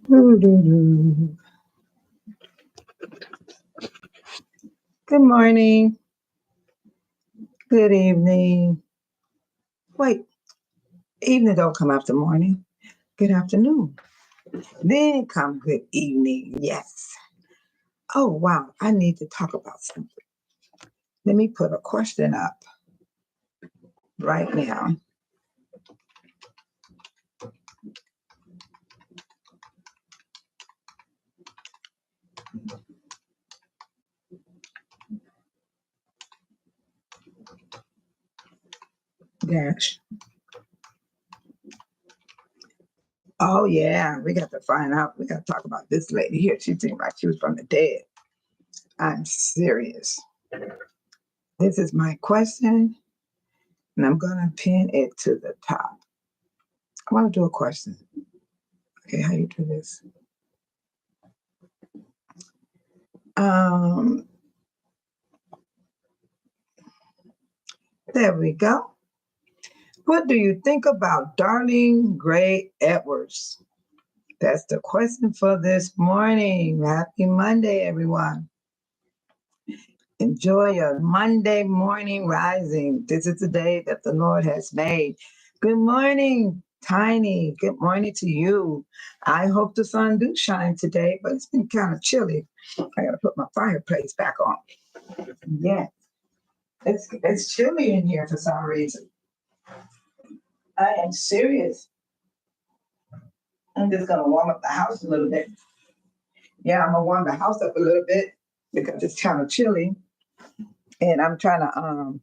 Good morning. Good evening. Wait, evening don't come after morning. Good afternoon. Then come good evening. Yes. Oh, wow. I need to talk about something. Let me put a question up right now. Dash. Oh, yeah. We got to find out. We got to talk about this lady here. She seemed like she was from the dead. I'm serious. This is my question, and I'm going to pin it to the top. I want to do a question. Okay, how you do this? There we go. What do you think about Darlene Gray-Everett? That's the question for this morning. Happy Monday, everyone. Enjoy your Monday morning rising. This is the day that the Lord has made. Good morning, Tiny. Good morning to you. I hope the sun do shine today, but it's been kind of chilly. I got to put my fireplace back on. Yeah, it's chilly in here for some reason. I am serious. I'm just gonna warm up the house a little bit. Yeah, I'm gonna warm the house up a little bit because it's kind of chilly. And I'm trying to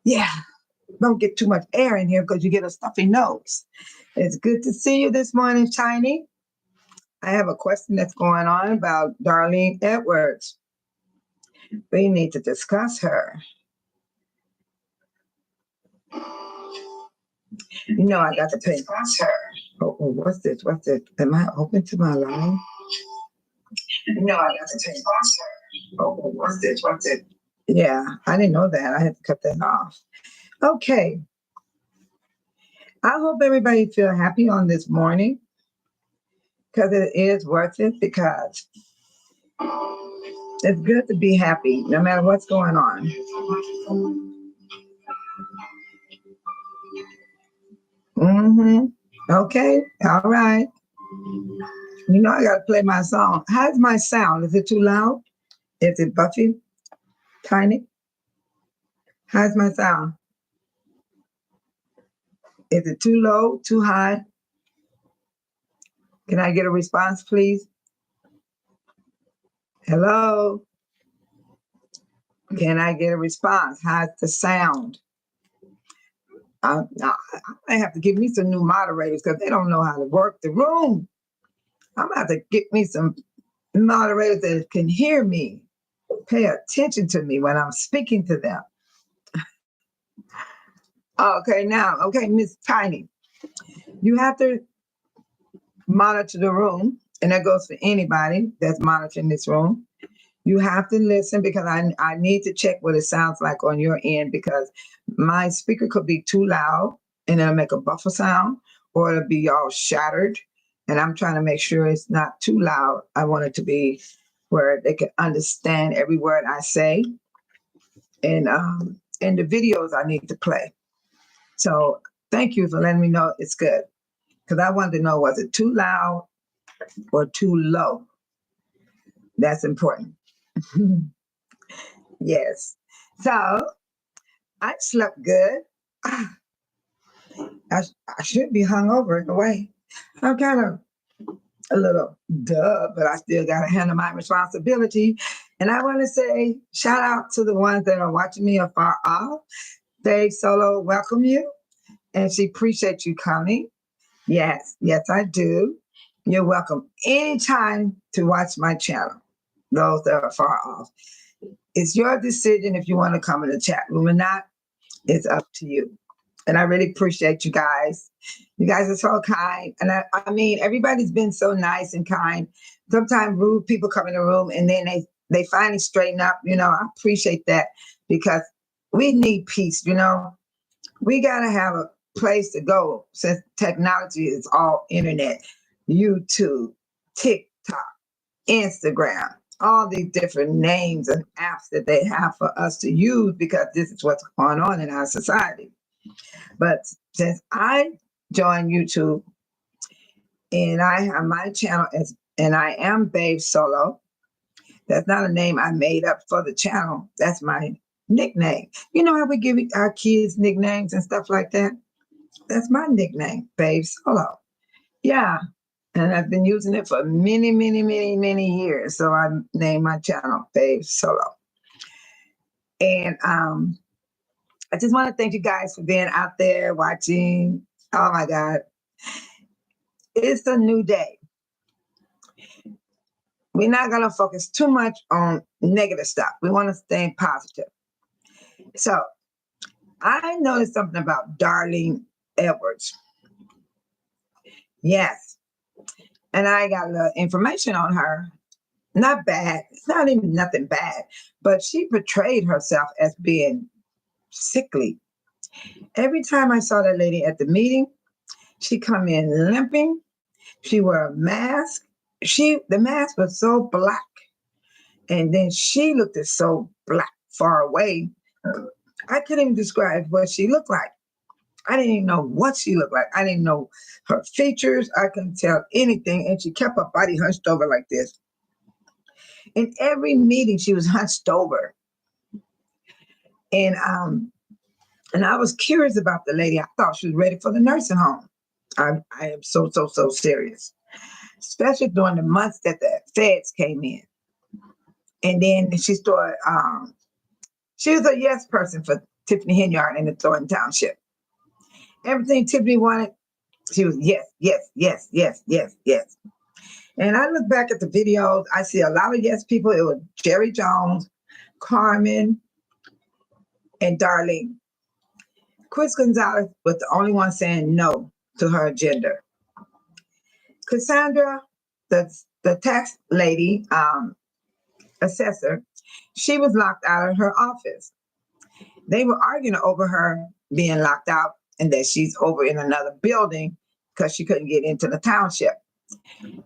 yeah, don't get too much air in here because you get a stuffy nose. It's good to see you this morning, Tiny. I have a question that's going on about Darlene Edwards. We need to discuss her. You know, I got to discuss her. Oh, what's this? What's this? Am I open to my line? No, I got to discuss her. Oh, what's this? What's it? Yeah, I didn't know that. I had to cut that off. Okay. I hope everybody feel happy on this morning because it is worth it because it's good to be happy no matter what's going on. Okay. All right. You know, I got to play my song. How's my sound? Is it too loud? Is it Buffy? Tiny? How's my sound? Is it too low? Too high? Can I get a response, please? Hello? Can I get a response? How's the sound? I have to give me some new moderators because they don't know how to work the room. I'm about to get me some moderators that can hear me, pay attention to me when I'm speaking to them. Okay, Miss Tiny, you have to monitor the room, and that goes for anybody that's monitoring this room. You have to listen because I need to check what it sounds like on your end because my speaker could be too loud and it'll make a buffer sound or it'll be all shattered. And I'm trying to make sure it's not too loud. I want it to be where they can understand every word I say. And the videos I need to play. So thank you for letting me know it's good. Because I wanted to know, was it too loud or too low? That's important. Yes. So I slept good. I should be hungover in a way. I'm kind of a little duh, but I still got to handle my responsibility. And I want to say shout out to the ones that are watching me afar off. Dave Solo, welcome you. And she appreciates you coming. Yes, I do. You're welcome anytime to watch my channel, those that are far off. It's your decision if you want to come in the chat room or not. It's up to you. And I really appreciate you guys. You guys are so kind. And I mean, everybody's been so nice and kind. Sometimes rude people come in the room and then they finally straighten up. You know, I appreciate that because we need peace, you know. We got to have a place to go since technology is all internet. YouTube, TikTok, Instagram, all these different names and apps that they have for us to use because this is what's going on in our society. But since I joined YouTube and I have my channel and I am Babe Solo, that's not a name I made up for the channel. That's my nickname. You know how we give our kids nicknames and stuff like that? That's my nickname, Babe Solo. Yeah. And I've been using it for many, many, many, many years. So I named my channel Babe Solo. And I just want to thank you guys for being out there watching. Oh my God. It's a new day. We're not going to focus too much on negative stuff. We want to stay positive. So I noticed something about Darlene Edwards. Yes. And I got a little information on her. Not bad. It's not even nothing bad. But she portrayed herself as being sickly. Every time I saw that lady at the meeting, she come in limping. She wore a mask. The mask was so black. And then she looked so black far away. I couldn't even describe what she looked like. I didn't even know what she looked like. I didn't know her features. I couldn't tell anything. And she kept her body hunched over like this. In every meeting, she was hunched over. And I was curious about the lady. I thought she was ready for the nursing home. I am so serious, especially during the months that the feds came in. And then she started, she was a yes person for Tiffany Henyard in the Thornton Township. Everything Tiffany wanted, she was yes, yes, yes, yes, yes, yes. And I look back at the videos, I see a lot of yes people. It was Jerry Jones, Carmen, and Darlene. Chris Gonzalez was the only one saying no to her agenda. Cassandra, the tax lady, assessor, she was locked out of her office. They were arguing over her being locked out and that she's over in another building because she couldn't get into the township.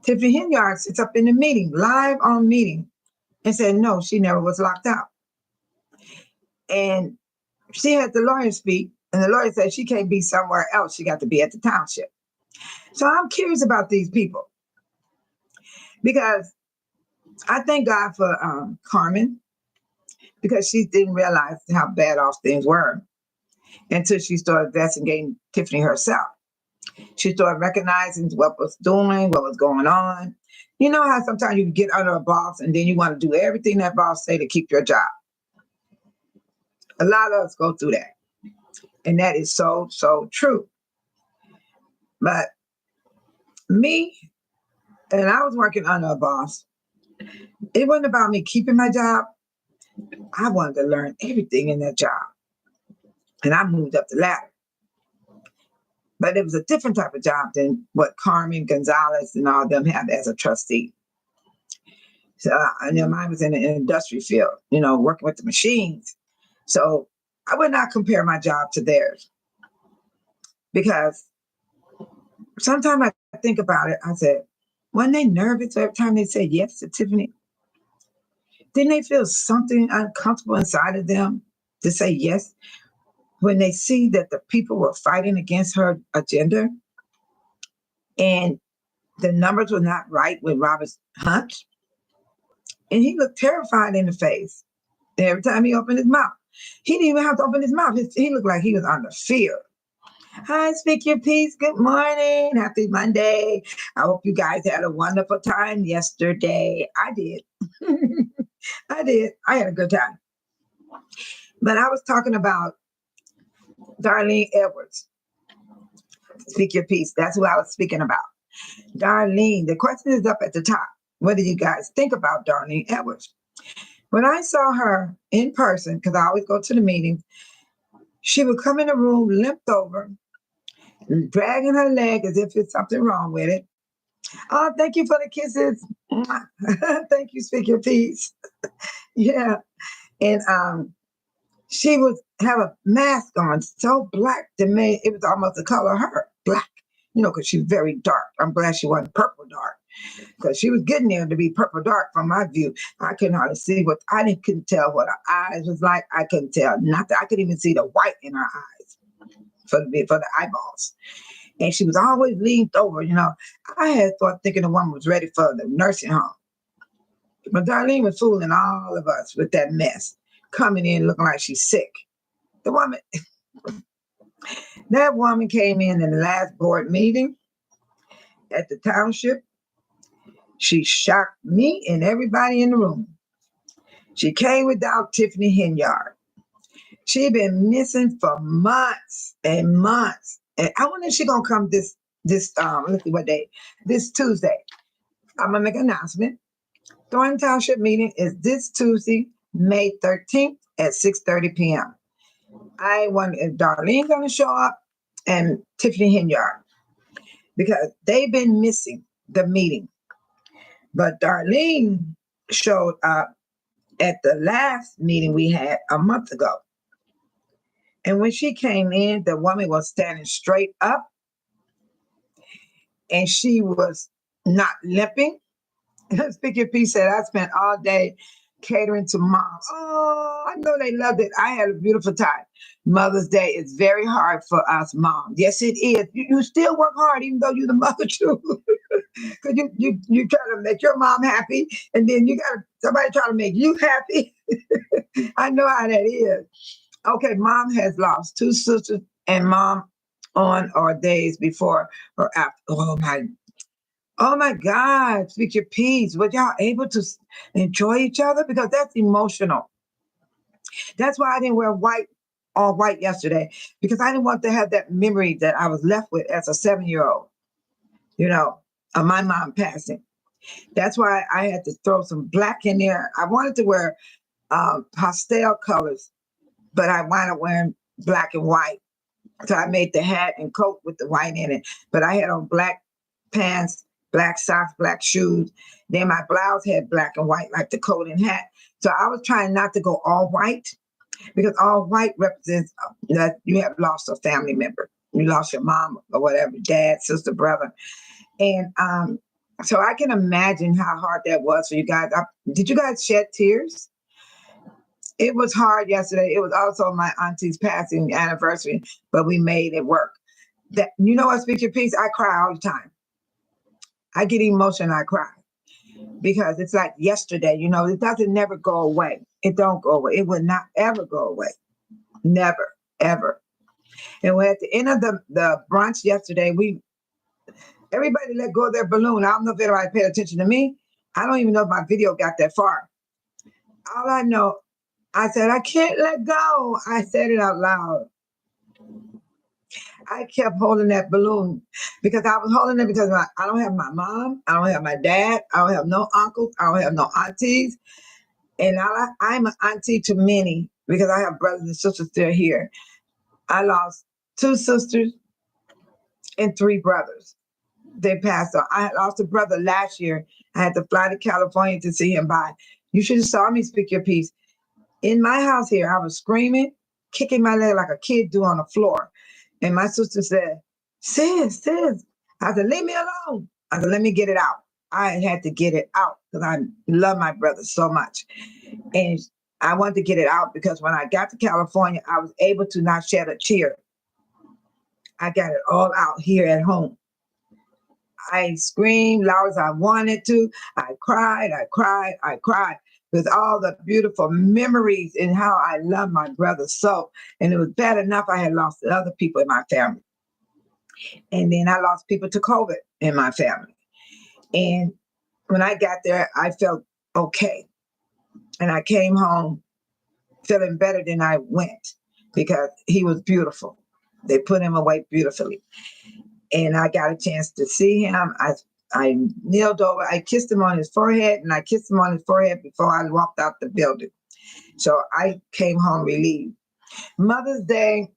Tiffany Henyard sits up in the meeting, live on meeting, and said, no, she never was locked out. And she had the lawyer speak, and the lawyer said she can't be somewhere else. She got to be at the township. So I'm curious about these people because I thank God for Carmen because she didn't realize how bad off things were until she started investigating Tiffany herself. She started recognizing what was doing, what was going on. You know how sometimes you get under a boss and then you want to do everything that boss say to keep your job. A lot of us go through that. And that is so true. But me, and I was working under a boss, it wasn't about me keeping my job. I wanted to learn everything in that job. And I moved up the ladder. But it was a different type of job than what Carmen Gonzalez and all of them have as a trustee. So I know mine was in the industry field, working with the machines. So I would not compare my job to theirs. Because sometimes I think about it, I said, weren't they nervous every time they said yes to Tiffany? Didn't they feel something uncomfortable inside of them to say yes when they see that the people were fighting against her agenda and the numbers were not right with Robert Hunt? And he looked terrified in the face every time he opened his mouth. He didn't even have to open his mouth. He looked like he was under fear. Hi, Speak Your Peace. Good morning. Happy Monday. I hope you guys had a wonderful time yesterday. I did. I did. I had a good time. But I was talking about Darlene Edwards. Speak Your Peace. That's who I was speaking about. Darlene, the question is up at the top. What do you guys think about Darlene Edwards? When I saw her in person, because I always go to the meetings, she would come in the room, limped over, dragging her leg as if it's something wrong with it. Oh, thank you for the kisses. Thank you, Speak Your Peace. Yeah. And she would have a mask on, so black to me, it was almost the color of her, black. because she's very dark. I'm glad she wasn't purple dark, because she was getting there to be purple dark from my view. I couldn't hardly see couldn't tell what her eyes was like. I couldn't tell nothing. I couldn't even see the white in her eyes for the eyeballs. And she was always leaned over, I had thought thinking the woman was ready for the nursing home. But Darlene was fooling all of us with that mess, coming in looking like she's sick. That woman came in the last board meeting at the Township. She shocked me and everybody in the room. She came without Tiffany Henyard. She'd been missing for months and months. And I wonder if she's gonna come let's see what day, this Tuesday. I'm gonna make an announcement. Thornton Township meeting is this Tuesday, May 13th at 6:30 p.m. I wonder if Darlene's gonna show up and Tiffany Henyard, because they've been missing the meeting. But Darlene showed up at the last meeting we had a month ago. And when she came in, the woman was standing straight up and she was not limping. Speaker P said, I spent all day catering to mom. Oh, I know they loved it. I had a beautiful time. Mother's Day is very hard for us moms. Yes, it is. You still work hard, even though you're the mother too. Because you try to make your mom happy, and then you got somebody try to make you happy. I know how that is. Okay, mom has lost 2 sisters, and mom on or days before or after. Oh my God, speak your peace. Were y'all able to enjoy each other? Because that's emotional. That's why I didn't wear all white yesterday, because I didn't want to have that memory that I was left with as a 7-year-old, of my mom passing. That's why I had to throw some black in there. I wanted to wear pastel colors, but I wound up wearing black and white. So I made the hat and coat with the white in it, but I had on black pants, black socks, black shoes. Then my blouse had black and white, like the coat and hat. So I was trying not to go all white, because all white represents that you have lost a family member. You lost your mom or whatever, dad, sister, brother. And so I can imagine how hard that was for you guys. Did you guys shed tears? It was hard yesterday. It was also my auntie's passing anniversary, but we made it work. What, speak your peace, I cry all the time. I get emotional, I cry. Because it's like yesterday, it doesn't never go away. It don't go away. It will not ever go away. Never, ever. And when at the end of the brunch yesterday, everybody let go of their balloon. I don't know if anybody paid attention to me. I don't even know if my video got that far. All I know, I said, I can't let go. I said it out loud. I kept holding that balloon because I was holding it because I don't have my mom. I don't have my dad. I don't have no uncles. I don't have no aunties. And I'm an auntie to many because I have brothers and sisters still here. I lost 2 sisters and 3 brothers. They passed on. I lost a brother last year. I had to fly to California to see him by. You should have saw me speak your piece. In my house here, I was screaming, kicking my leg like a kid do on the floor. And my sister said, sis. I said, leave me alone. I said, let me get it out. I had to get it out because I love my brother so much. And I wanted to get it out because when I got to California, I was able to not shed a tear. I got it all out here at home. I screamed loud as I wanted to. I cried with all the beautiful memories and how I love my brother so. And it was bad enough I had lost other people in my family. And then I lost people to COVID in my family. And when I got there, I felt okay. And I came home feeling better than I went because he was beautiful. They put him away beautifully. And I got a chance to see him. I kneeled over, I kissed him on his forehead, and I kissed him on his forehead before I walked out the building. So I came home relieved. Mother's Day,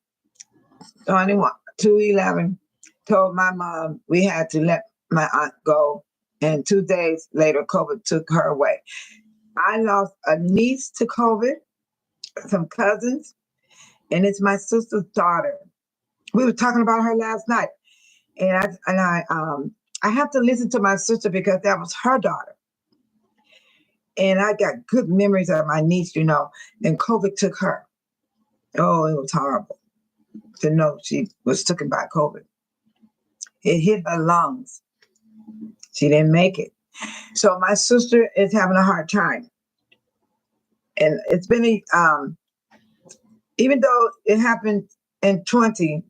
2/11, told my mom we had to let my aunt go. And 2 days later, COVID took her away. I lost a niece to COVID, some cousins, and it's my sister's daughter. We were talking about her last night. I have to listen to my sister because that was her daughter. And I got good memories of my niece, and COVID took her. Oh, it was horrible to know she was taken by COVID. It hit her lungs. She didn't make it. So my sister is having a hard time. And it's been, even though it happened in 20,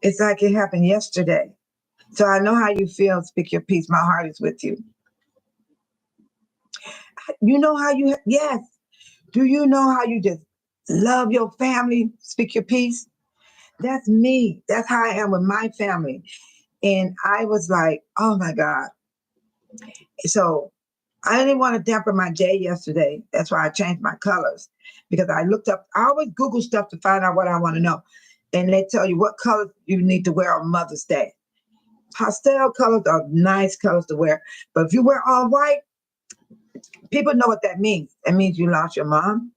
it's like it happened yesterday. So I know how you feel. Speak your peace. My heart is with you. You know how yes. Do you know how you just love your family? Speak your peace. That's me. That's how I am with my family. And I was like, oh my God. So I didn't want to dampen my day yesterday. That's why I changed my colors, because I always Google stuff to find out what I want to know. And they tell you what colors you need to wear on Mother's Day. Pastel colors are nice colors to wear. But if you wear all white, people know what that means. It means you lost your mom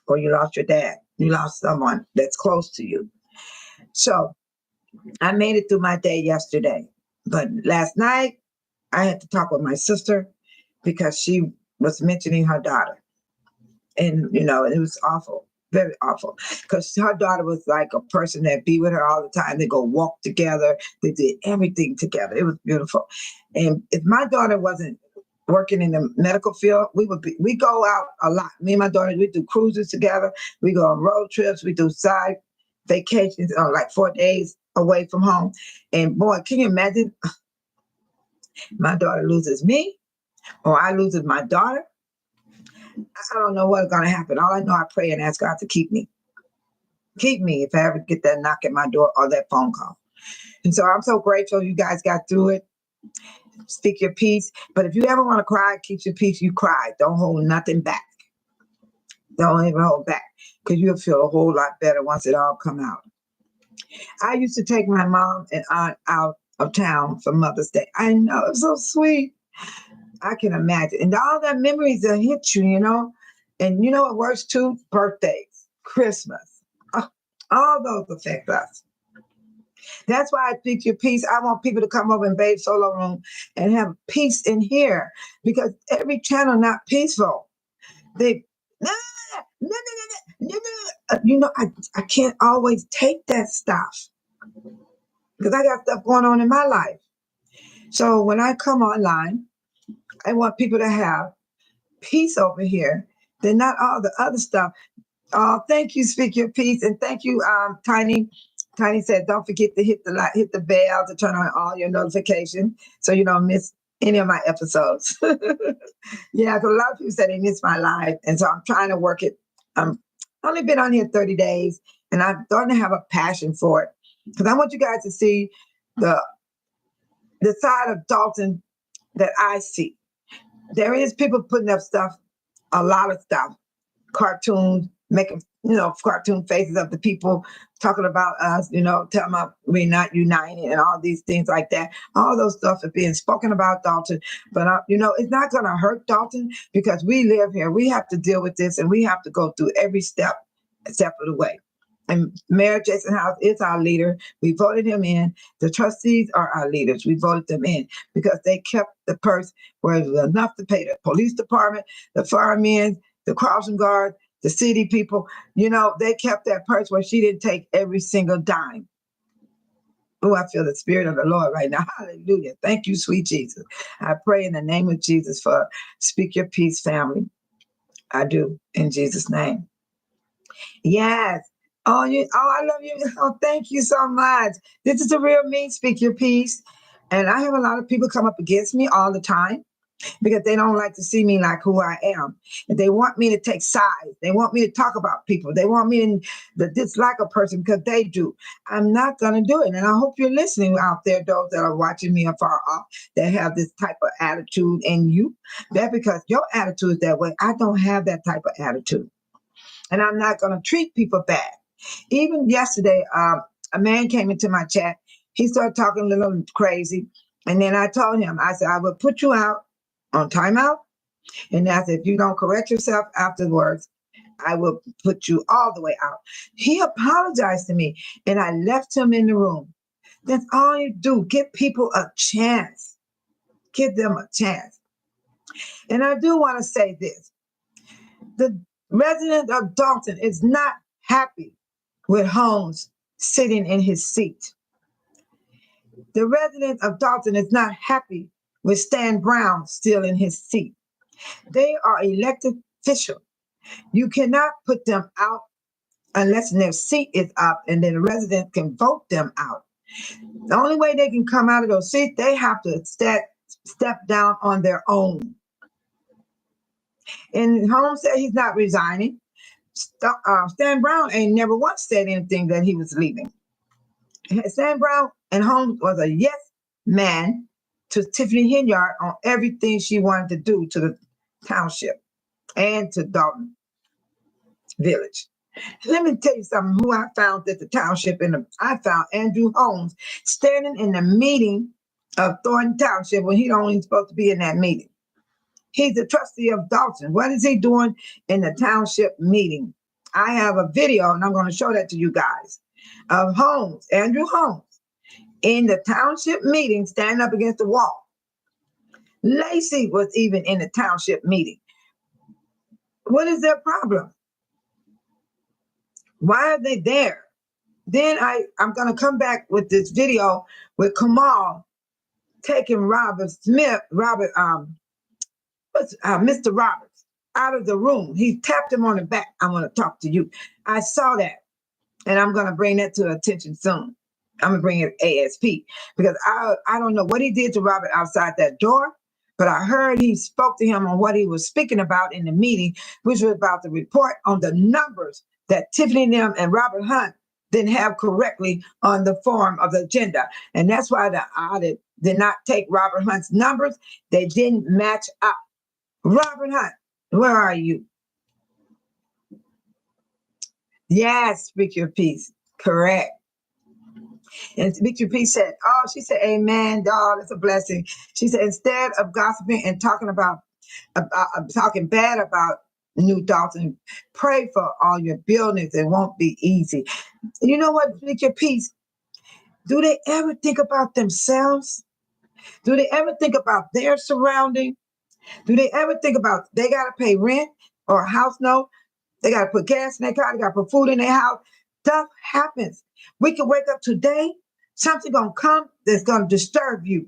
or you lost your dad. You lost someone that's close to you. So I made it through my day yesterday. But last night, I had to talk with my sister because she was mentioning her daughter. And, it was awful, very awful. Because her daughter was like a person that be with her all the time. They go walk together. They did everything together. It was beautiful. And if my daughter wasn't working in the medical field, we go out a lot. Me and my daughter, we do cruises together. We go on road trips. We do side vacations, like 4 days away from home. And boy, can you imagine? My daughter loses me, or I loses my daughter. I don't know what's going to happen. All I know, I pray and ask God to keep me. Keep me if I ever get that knock at my door or that phone call. And so I'm so grateful you guys got through it. Speak your peace. But if you ever want to cry, keep your peace. You cry. Don't hold nothing back. Don't even hold back, because you'll feel a whole lot better once it all come out. I used to take my mom and aunt out of town for Mother's Day. I know, it's so sweet. I can imagine. And all that memories that hit you, And you know what works too? Birthdays, Christmas. All those affect us. That's why I speak your peace. I want people to come over in Babe Solo Room and have peace in here, because every channel not peaceful. They, I can't always take that stuff because I got stuff going on in my life. So when I come online, I want people to have peace over here. Then not all the other stuff. Oh, thank you, Speak Your Peace. And thank you, Tiny. Tiny said, don't forget to hit the bell to turn on all your notifications so you don't miss any of my episodes. Yeah, because a lot of people said they missed my live. And so I'm trying to work it. I'm only been on here 30 days, and I'm starting to have a passion for it, because I want you guys to see the side of Dalton that I see. There is people putting up stuff, a lot of stuff, cartoons, making, cartoon faces of the people, talking about us, telling about we're not united and all these things like that. All those stuff is being spoken about Dalton. But, it's not going to hurt Dalton, because we live here. We have to deal with this, and we have to go through every step of the way. And Mayor Jason House is our leader. We voted him in. The trustees are our leaders. We voted them in because they kept the purse where it was enough to pay the police department, the firemen, the crossing guard, the city people. They kept that purse where she didn't take every single dime. Oh, I feel the Spirit of the Lord right now. Hallelujah. Thank you, sweet Jesus. I pray in the name of Jesus for Speak Your Peace family. I do, in Jesus' name. Yes. Oh, I love you. Oh, thank you so much. This is the real me, Speak Your Peace. And I have a lot of people come up against me all the time, because they don't like to see me like who I am. And they want me to take sides. They want me to talk about people. They want me to dislike a person because they do. I'm not going to do it. And I hope you're listening out there, those that are watching me afar off, that have this type of attitude in you. That's because your attitude is that way. I don't have that type of attitude. And I'm not going to treat people bad. Even yesterday, a man came into my chat. He started talking a little crazy. And then I told him, I said, I will put you out on timeout. And I said, if you don't correct yourself afterwards, I will put you all the way out. He apologized to me, and I left him in the room. That's all you do. Give people a chance. Give them a chance. And I do want to say this. The resident of Dalton is not happy with Holmes sitting in his seat. The resident of Dalton is not happy with Stan Brown still in his seat. They are elected officials. You cannot put them out unless their seat is up and then the resident can vote them out. The only way they can come out of those seats, they have to step down on their own. And Holmes said he's not resigning. Stan Brown ain't never once said anything that he was leaving. Stan Brown and Holmes was a yes man to Tiffany Henyard on everything she wanted to do to the township and to Dalton Village. Let me tell you something who I found at the township. I found Andrew Holmes standing in the meeting of Thornton Township when he's only supposed to be in that meeting. He's the trustee of Dalton. What is he doing in the township meeting? I have a video, and I'm going to show that to you guys, of Holmes, Andrew Holmes, in the township meeting, standing up against the wall. Lacey was even in the township meeting. What is their problem? Why are they there? Then I'm going to come back with this video with Kamal taking Mr. Roberts out of the room. He tapped him on the back. I want to talk to you. I saw that, and I'm going to bring that to attention soon. I'm going to bring it ASP because I don't know what he did to Robert outside that door, but I heard he spoke to him on what he was speaking about in the meeting, which was about the report on the numbers that Tiffany and them and Robert Hunt didn't have correctly on the form of the agenda. And that's why the audit did not take Robert Hunt's numbers. They didn't match up. Robert Hunt, where are you? Yes, speak your piece. Correct. And Speak Your Piece said, she said, amen, dog, it's a blessing. She said, instead of gossiping and talking talking bad about New Dalton, pray for all your buildings. It won't be easy. You know what, Speak Your Piece? Do they ever think about themselves? Do they ever think about their surrounding? Do they ever think about they got to pay rent or a house note? They got to put gas in their car. They got to put food in their house. Stuff happens. We can wake up today. Something going to come that's going to disturb you.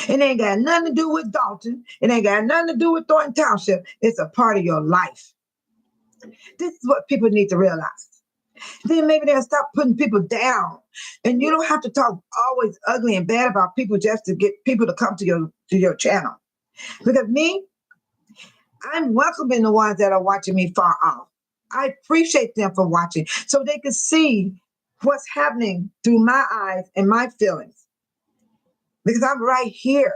It ain't got nothing to do with Dalton. It ain't got nothing to do with Thornton Township. It's a part of your life. This is what people need to realize. Then maybe they'll stop putting people down. And you don't have to talk always ugly and bad about people just to get people to come to your channel. Because me, I'm welcoming the ones that are watching me far off. I appreciate them for watching so they can see what's happening through my eyes and my feelings. Because I'm right here.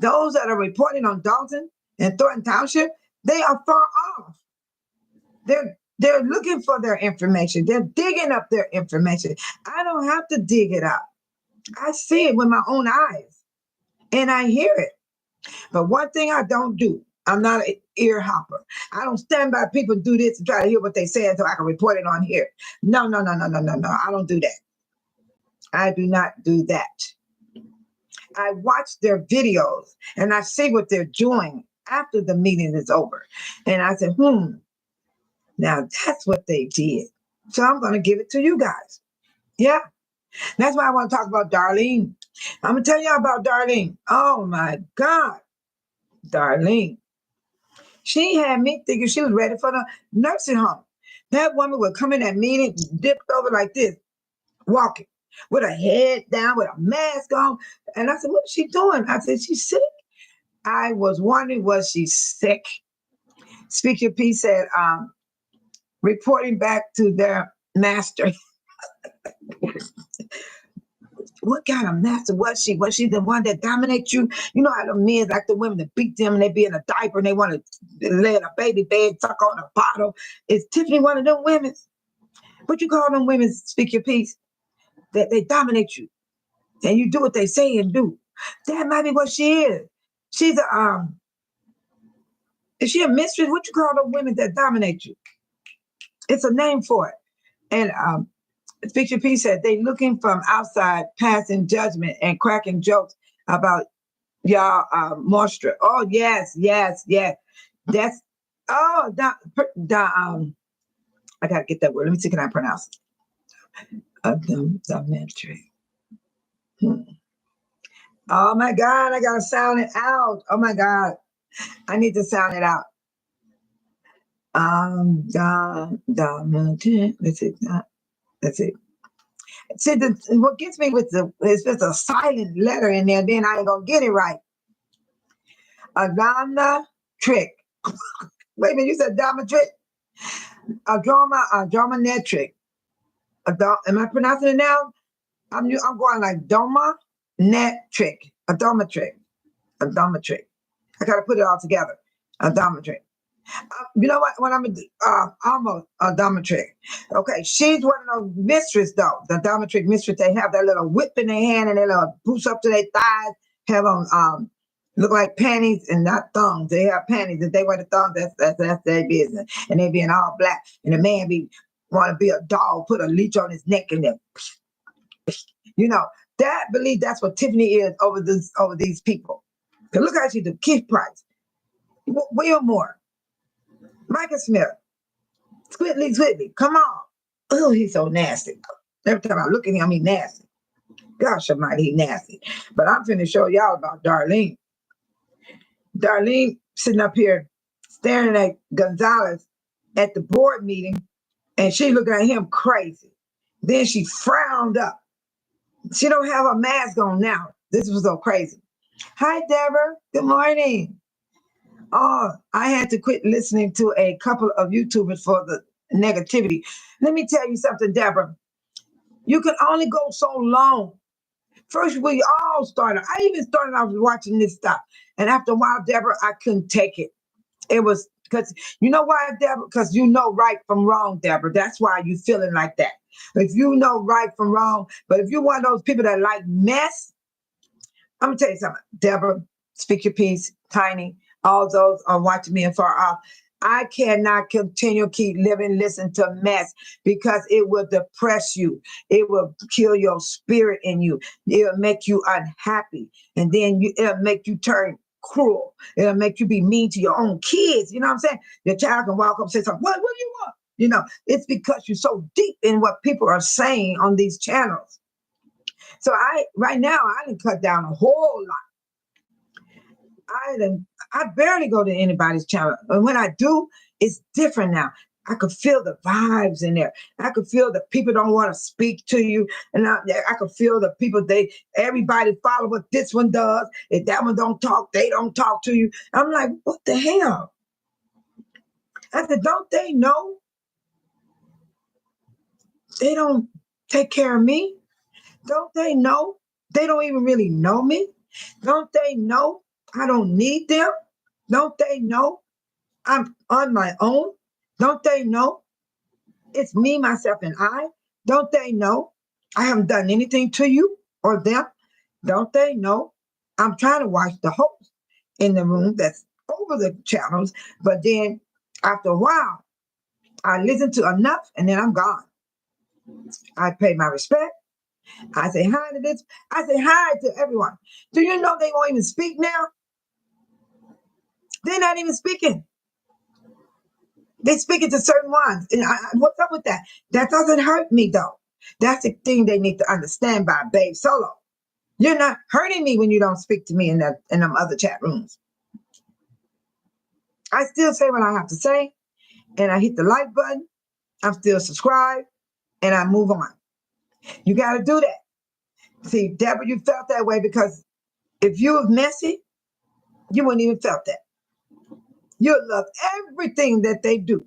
Those that are reporting on Dalton and Thornton Township, they are far off. They're looking for their information. They're digging up their information. I don't have to dig it up. I see it with my own eyes and I hear it. But one thing I don't do, I'm not an ear hopper. I don't stand by people do this and try to hear what they say so I can report it on here. No. I don't do that. I do not do that. I watch their videos and I see what they're doing after the meeting is over. And I said, now that's what they did. So I'm going to give it to you guys. Yeah. That's why I want to talk about Darlene. I'm going to tell you about Darlene. Oh my God. Darlene. She had me thinking she was ready for the nursing home. That woman would come in that meeting, dipped over like this, walking with her head down, with a mask on. And I said, what is she doing? I said, she's sick. I was wondering, was she sick? Speak Your Piece said, reporting back to their master. What kind of master was she? Was she the one that dominates you? You know how the men like the women to beat them and they be in a diaper and they want to lay in a baby bed, suck on a bottle. Is Tiffany one of them women? What you call them women, Speak Your Piece? That they dominate you. And you do what they say and do. That might be what she is. She's is she a mistress? What you call those women that dominate you? It's a name for it. And Speak Your Peace said they looking from outside, passing judgment and cracking jokes about y'all moisture. Oh yes, yes, yes. That's I gotta get that word. Let me see, can I pronounce it? Documentary. Oh my God, I gotta sound it out. Oh my God, I need to sound it out. Let's see. Let's see. See, what gets me with is just a silent letter in there, then I ain't gonna get it right. Adana trick. Wait a minute, you said drama trick? A drama net trick. Am I pronouncing it now? I'm going like doma net trick. A doma trick. A doma trick. I gotta put it all together. A doma trick. You know what? When I'm almost a dominatrix. Okay, she's one of those mistress though. The dominatrix mistress. They have that little whip in their hand and they little boots up to their thighs. Have them look like panties and not thongs. They have panties. If they wear the thongs, that's their business. And they being all black. And the man want to be a dog, put a leech on his neck and then, you know, that's what Tiffany is over these people. Look at you, the Keith Price, William Moore. Micah Smith, Squitley, come on. Oh, he's so nasty. Every time I look at him, he's nasty. Gosh almighty, he's nasty. But I'm finna show y'all about Darlene. Darlene sitting up here staring at Gonzalez at the board meeting, and she looking at him crazy. Then she frowned up. She don't have a mask on now. This was so crazy. Hi, Deborah. Good morning. Oh, I had to quit listening to a couple of YouTubers for the negativity. Let me tell you something, Deborah. You can only go so long. First, we all started. I even started off watching this stuff. And after a while, Deborah, I couldn't take it. It was because, you know why, Deborah? Because you know right from wrong, Deborah. That's why you feeling like that. If you know right from wrong, but if you're one of those people that like mess, I'm going to tell you something. Deborah, Speak Your Peace, Tiny, all those are watching me and far off. I cannot keep listen to mess because it will depress you. It will kill your spirit in you. It'll make you unhappy. And then it'll make you turn cruel. It'll make you be mean to your own kids. You know what I'm saying? Your child can walk up and say something, what do you want? You know, it's because you're so deep in what people are saying on these channels. So right now, I done cut down a whole lot. I barely go to anybody's channel. And when I do, it's different now. I could feel the vibes in there. I could feel that people don't want to speak to you. And I could feel the people, everybody follow what this one does. If that one don't talk, they don't talk to you. I'm like, what the hell? I said, don't they know? They don't take care of me. Don't they know? They don't even really know me. Don't they know I don't need them? Don't they know I'm on my own? Don't they know it's me, myself, and I? Don't they know I haven't done anything to you or them? Don't they know I'm trying to watch the host in the room that's over the channels, but then after a while, I listen to enough and then I'm gone. I pay my respect. I say hi to this. I say hi to everyone. Do you know they won't even speak now? They're not even speaking. They're speaking to certain ones. And what's up with that? That doesn't hurt me, though. That's the thing they need to understand by Babe Solo. You're not hurting me when you don't speak to me in them other chat rooms. I still say what I have to say, and I hit the like button. I'm still subscribed, and I move on. You got to do that. See, Deborah, you felt that way because if you was messy, you wouldn't even felt that. You'll love everything that they do.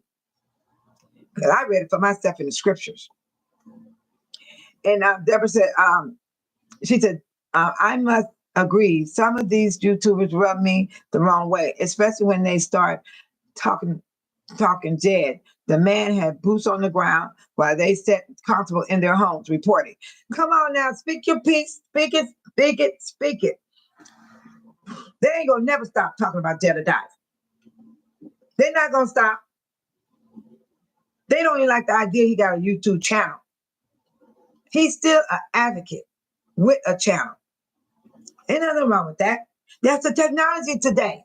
Because I read it for myself in the scriptures. And Deborah said, she said, I must agree. Some of these YouTubers rub me the wrong way, especially when they start talking dead. The man had boots on the ground while they sat comfortable in their homes reporting. Come on now, speak your piece. Speak it, speak it, speak it. They ain't going to never stop talking about Jedediah. They're not going to stop. They don't even like the idea he got a YouTube channel. He's still an advocate with a channel. Ain't nothing wrong with that. That's the technology today.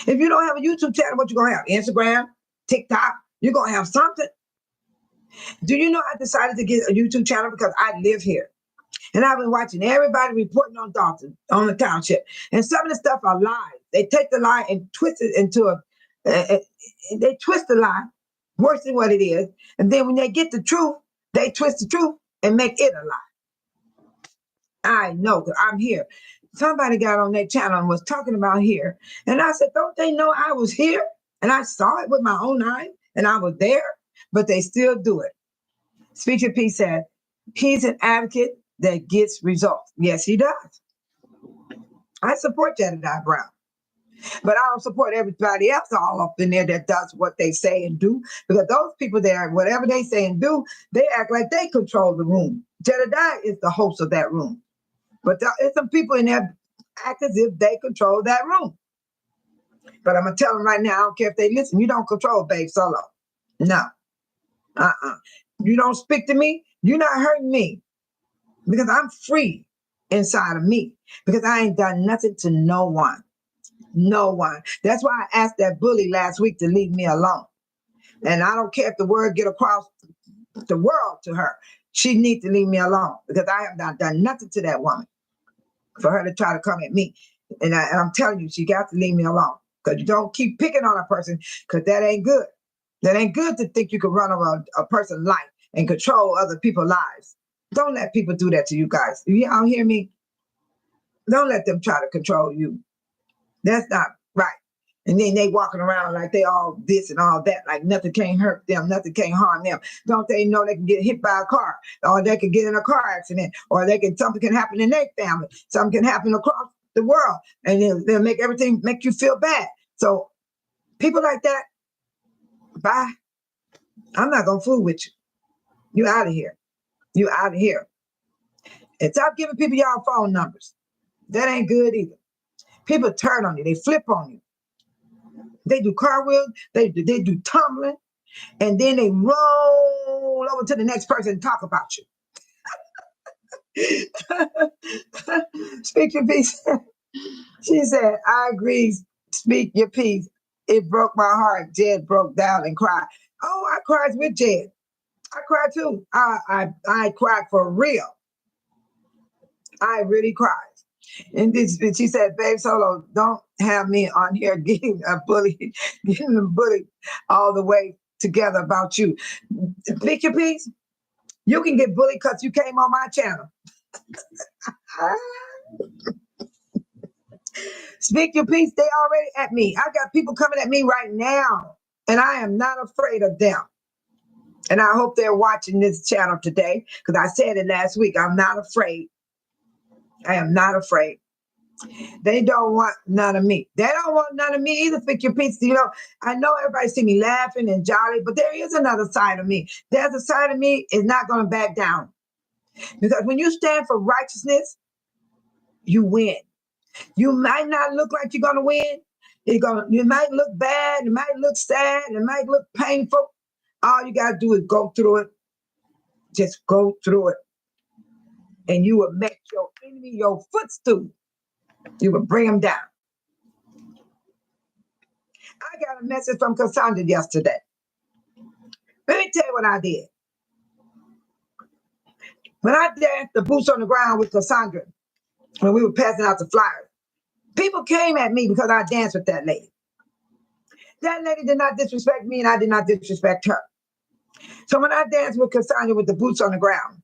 If you don't have a YouTube channel, what you gonna have? Instagram, TikTok, you're gonna have something. Do you know I decided to get a YouTube channel because I live here? And I've been watching everybody reporting on Dalton, on the township. And some of the stuff are lies. They take the lie and twist it into they twist the lie worse than what it is. And then when they get the truth, they twist the truth and make it a lie. I know that I'm here. Somebody got on their channel and was talking about here. And I said, don't they know I was here? And I saw it with my own eyes and I was there, but they still do it. Speaker P said, he's an advocate that gets results. Yes, he does. I support Jedediah Brown, but I don't support everybody else all up in there that does what they say and do, because those people there, whatever they say and do, they act like they control the room. Jedediah is the host of that room. But there's some people in there act as if they control that room. But I'm going to tell them right now, I don't care if they listen, you don't control Babe Solo. No. You don't speak to me, you're not hurting me. Because I'm free inside of me. Because I ain't done nothing to no one. No one. That's why I asked that bully last week to leave me alone. And I don't care if the word get across the world to her. She needs to leave me alone. Because I have not done nothing to that woman for her to try to come at me. And I'm telling you, she got to leave me alone. Because you don't keep picking on a person, because that ain't good. That ain't good to think you can run over a person's life and control other people's lives. Don't let people do that to you guys. Y'all hear me? Don't let them try to control you. That's not right. And then they walking around like they all this and all that, like nothing can hurt them, nothing can harm them. Don't they know they can get hit by a car, or they can get in a car accident, or something can happen in their family, something can happen across the world, and they'll make everything make you feel bad. So people like that, bye. I'm not gonna fool with you. You out of here. You out of here. And stop giving people y'all phone numbers. That ain't good either. People turn on you. They flip on you. They do cartwheels. They do tumbling. And then they roll over to the next person and talk about you. Speak your piece. She said, I agree. Speak your piece. It broke my heart. Jed broke down and cried. Oh, I cried with Jed. I cried too. I cried for real. I really cried. And she said, Babe Solo, don't have me on here getting a bully all the way together about you. Speak your piece. You can get bullied because you came on my channel. Speak your piece. They already at me. I got people coming at me right now, and I am not afraid of them. And I hope they're watching this channel today, because I said it last week. I'm not afraid. I am not afraid. They don't want none of me. They don't want none of me either. Speak your piece. You know, I know everybody see me laughing and jolly, but there is another side of me. There's a side of me is not going to back down. Because when you stand for righteousness, you win. You might not look like you're going to win. You might look bad. It might look sad. It might look painful. All you got to do is go through it. Just go through it. And you will make your enemy your footstool. You will bring them down. I got a message from Cassandra yesterday. Let me tell you what I did. When I danced the boots on the ground with Cassandra, when we were passing out the flyers, people came at me because I danced with that lady. That lady did not disrespect me, and I did not disrespect her. So when I danced with Cassandra with the boots on the ground,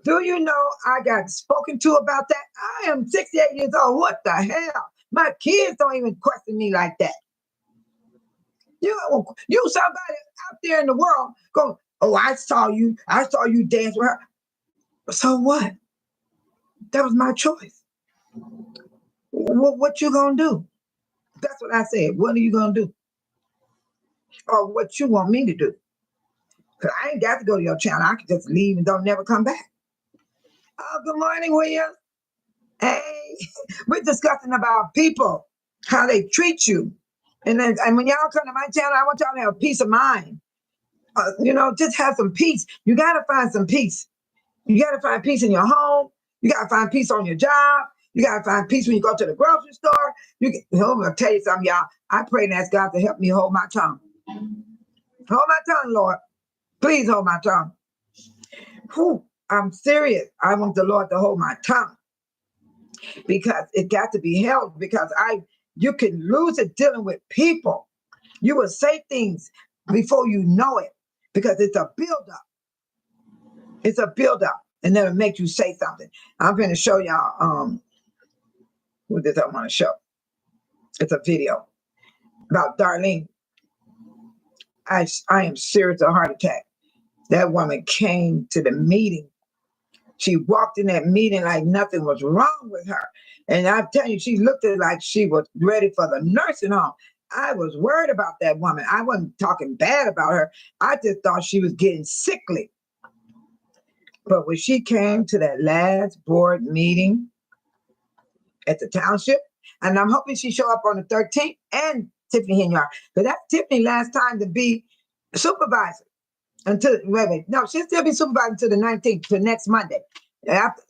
do you know I got spoken to about that? I am 68 years old. What the hell? My kids don't even question me like that. You somebody out there in the world going, oh, I saw you dance with her. So what? That was my choice. What you gonna do? That's what I said. What are you gonna do? Or what you want me to do? Because I ain't got to go to your channel. I can just leave and don't never come back. Oh, good morning, William. Hey, we're discussing about people, how they treat you. And when y'all come to my channel, I want y'all to have peace of mind. Just have some peace. You got to find some peace. You got to find peace in your home. You got to find peace on your job. You got to find peace when you go to the grocery store. I'm going to tell you something, y'all. I pray and ask God to help me hold my tongue. Hold my tongue, Lord. Please hold my tongue. Whew, I'm serious. I want the Lord to hold my tongue because it got to be held, because you can lose it dealing with people. You will say things before you know it because it's a buildup. It's a buildup, and then it'll make you say something. I'm going to show y'all what this I want to show. It's a video about Darlene. I am serious, a heart attack. That woman came to the meeting. She walked in that meeting like nothing was wrong with her. And I'm telling you, she looked at it like she was ready for the nursing home. I was worried about that woman. I wasn't talking bad about her. I just thought she was getting sickly. But when she came to that last board meeting at the township, and I'm hoping she show up on the 13th, and Tiffany Henyard, because that's Tiffany last time to be supervisor until, no, she'll still be supervisor until the 19th, to next Monday. After,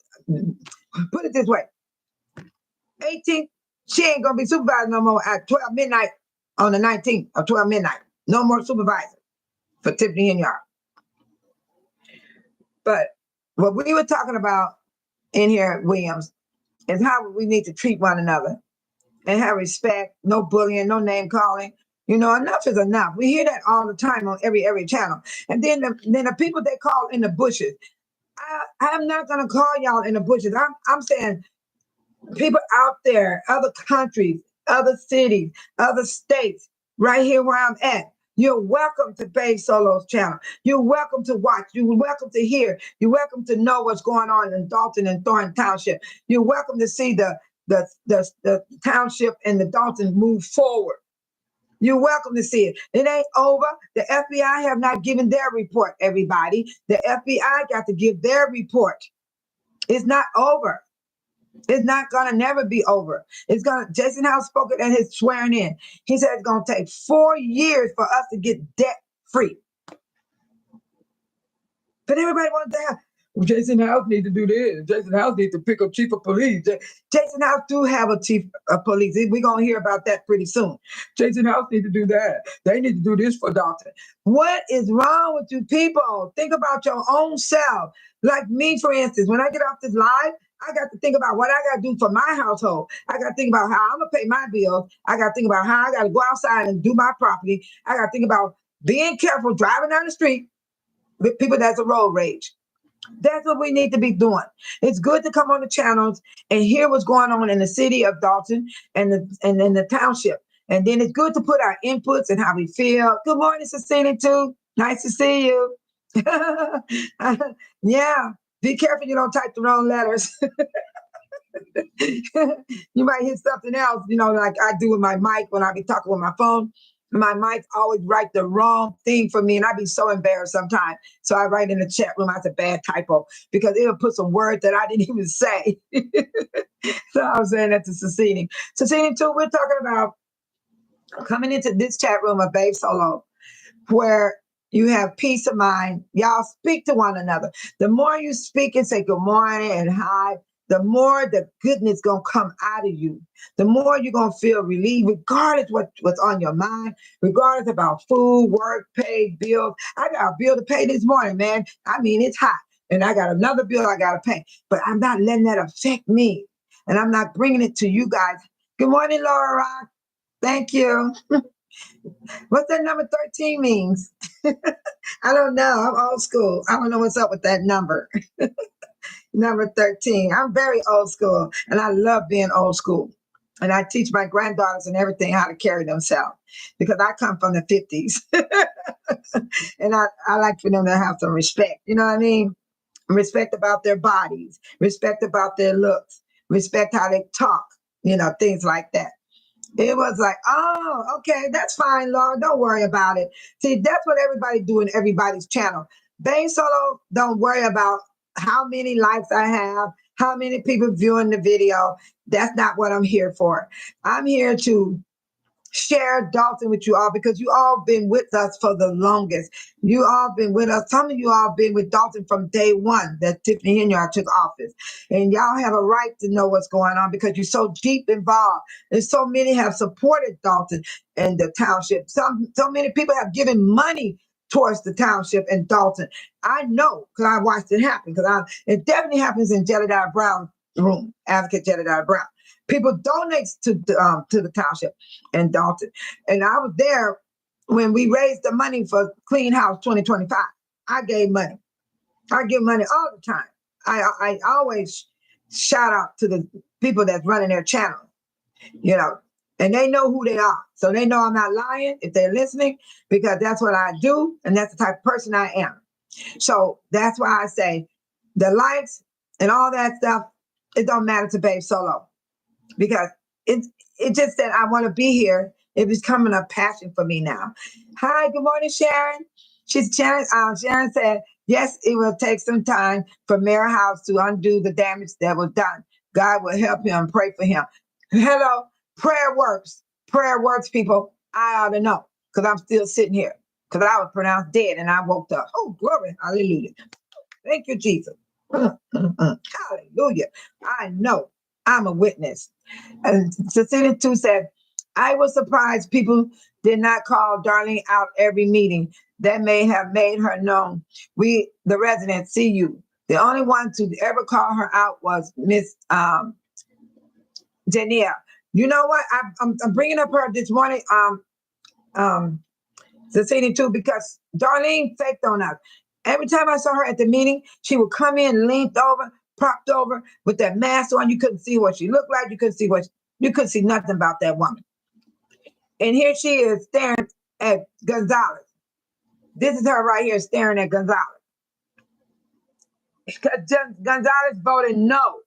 put it this way, 18th, she ain't going to be supervisor no more at 12 midnight on the 19th, or 12 midnight. No more supervisor for Tiffany Henyard. But what we were talking about in here at Williams is how we need to treat one another and have respect, no bullying, no name calling. You know, enough is enough. We hear that all the time on every channel. And then the people they call in the bushes. I'm not going to call y'all in the bushes. I'm saying people out there, other countries, other cities, other states, right here where I'm at. You're welcome to Babe Solo's channel. You're welcome to watch. You're welcome to hear. You're welcome to know what's going on in Dalton and Thornton Township. You're welcome to see the township and the Dalton move forward. You're welcome to see it. It ain't over. The FBI have not given their report, everybody. The FBI got to give their report. It's not over. It's not going to never be over. It's going to, Jason House spoke it at his swearing in. He said it's going to take 4 years for us to get debt free. But everybody wants to have, well, Jason House need to do this. Jason House needs to pick up chief of police. Jason House do have a chief of police. We're going to hear about that pretty soon. Jason House need to do that. They need to do this for Dalton. What is wrong with you people? Think about your own self. Like me, for instance, when I get off this live, I got to think about what I got to do for my household. I got to think about how I'm going to pay my bills. I got to think about how I got to go outside and do my property. I got to think about being careful driving down the street with people that's a road rage. That's what we need to be doing. It's good to come on the channels and hear what's going on in the city of Dalton and in the township. And then it's good to put our inputs and how we feel. Good morning, Cecilia, too. Nice to see you. Yeah. Be careful you don't type the wrong letters. You might hit something else, you know, like I do with my mic when I be talking with my phone. My mic always write the wrong thing for me, and I be so embarrassed sometimes. So I write in the chat room, that's a bad typo, because it'll put some words that I didn't even say. So I was saying that to Cecilia. Cecilia, too, we're talking about coming into this chat room of Babe Solo, where you have peace of mind. Y'all speak to one another. The more you speak and say good morning and hi, the more the goodness going to come out of you. The more you're going to feel relieved, regardless what's on your mind, regardless about food, work, pay, bills. I got a bill to pay this morning, man. I mean, it's hot. And I got another bill I got to pay. But I'm not letting that affect me. And I'm not bringing it to you guys. Good morning, Laura Rock. Thank you. What's that number 13 means? I don't know. I'm old school. I don't know what's up with that number. Number 13. I'm very old school, and I love being old school. And I teach my granddaughters and everything how to carry themselves because I come from the 50s. And I like for them to have some respect. You know what I mean? Respect about their bodies, respect about their looks, respect how they talk, you know, things like that. It was like, oh, okay, that's fine, Laura. Don't worry about it. See, that's what everybody do in everybody's channel. Babe Solo don't worry about how many likes I have, how many people viewing the video. That's not what I'm here for. I'm here to share Dalton with you all because you all been with us for the longest. You all been with us. Some of you all been with Dalton from day one that Tiffany Henyard took office. And y'all have a right to know what's going on because you're so deep involved. And so many have supported Dalton and the township. So many people have given money towards the township and Dalton. I know because I watched it happen it definitely happens in Jedediah Brown's room, Advocate Jedediah Brown. People donate to the township and Dalton. And I was there when we raised the money for Clean House 2025. I gave money. I give money all the time. I always shout out to the people that's running their channel, you know, and they know who they are. So they know I'm not lying if they're listening because that's what I do. And that's the type of person I am. So that's why I say the likes and all that stuff, it don't matter to Babe Solo. Because it just that I want to be here. It is becoming a passion for me now. Hi, good morning, Sharon. Sharon said, yes, it will take some time for Mayor House to undo the damage that was done. God will help him. Pray for him. Hello, prayer works. Prayer works, people. I ought to know because I'm still sitting here because I was pronounced dead and I woke up. Oh, glory. Hallelujah. Thank you, Jesus. Hallelujah. I know I'm a witness. And Cecilia too said, I was surprised people did not call Darlene out every meeting. That may have made her known. We, the residents, see you. The only one to ever call her out was Miss Jania. You know what? I'm bringing up her this morning, Cecilia too, because Darlene faked on us. Every time I saw her at the meeting, she would come in, leaned over, propped over with that mask on. You couldn't see what she looked like. You couldn't see nothing about that woman. And here she is staring at Gonzalez. This is her right here staring at Gonzalez. Gonzalez voted no.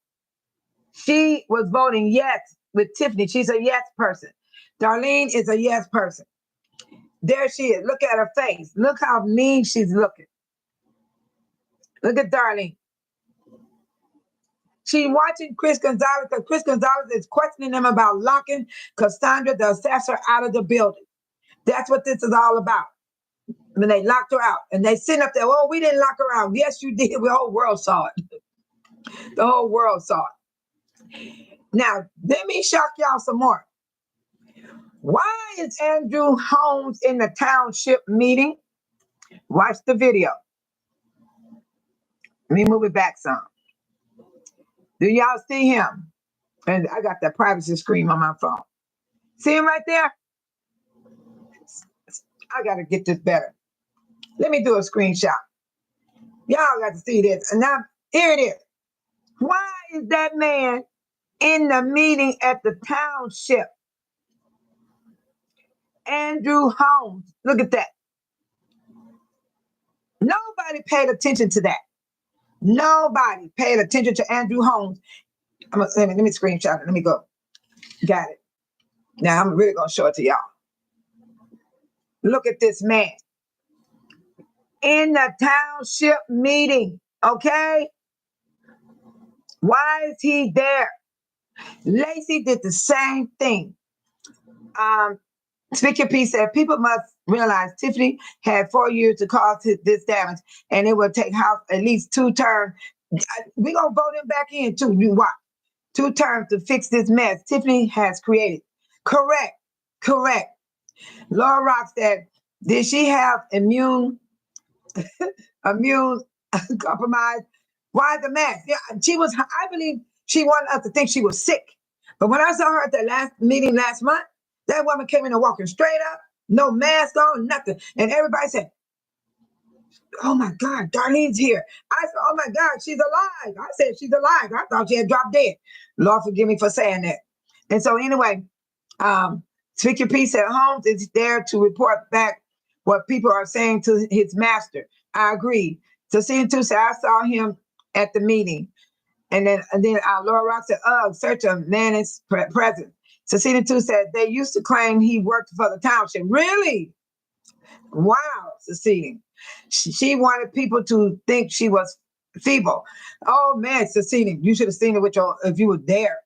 She was voting yes with Tiffany. She's a yes person. Darlene is a yes person. There she is. Look at her face. Look how mean she's looking. Look at Darlene. She's watching Chris Gonzalez because Chris Gonzalez is questioning them about locking Cassandra, the assessor, out of the building. That's what this is all about. When they locked her out and they sitting up there, oh, we didn't lock her out. Yes, you did. The whole world saw it. The whole world saw it. Now, let me shock y'all some more. Why is Andrew Holmes in the township meeting? Watch the video. Let me move it back some. Do y'all see him? And I got that privacy screen on my phone. See him right there? I got to get this better. Let me do a screenshot. Y'all got to see this. And now, here it is. Why is that man in the meeting at the township? Andrew Holmes. Look at that. Nobody paid attention to that. Nobody paid attention to Andrew Holmes. Let me screenshot it. Let me go. Got it. Now I'm really going to show it to y'all. Look at this man in the township meeting. Okay. Why is he there? Lacey did the same thing. Speak Your Peace said, people must realize Tiffany had 4 years to cause this damage, and it will take House at least 2 terms. We're going to vote him back in, too. You watch. 2 terms to fix this mess Tiffany has created. Correct. Laura Rock said, did she have immune compromise? Why the mask? Yeah, I believe she wanted us to think she was sick. But when I saw her at the last meeting last month, that woman came in and walking straight up, no mask on, nothing. And everybody said, oh my God, Darlene's here. I said, oh my God, she's alive. I said, she's alive. I thought she had dropped dead. Lord, forgive me for saying that. And so anyway, Speak Your Peace at Holmes is there to report back what people are saying to his master. I agree. So seeing too said, I saw him at the meeting. And then Laura Rock said, search a man is present. Cecilia too said, they used to claim he worked for the township. Really? Wow, Cecilia. She wanted people to think she was feeble. Oh man, Cecilia, you should have seen it if you were there.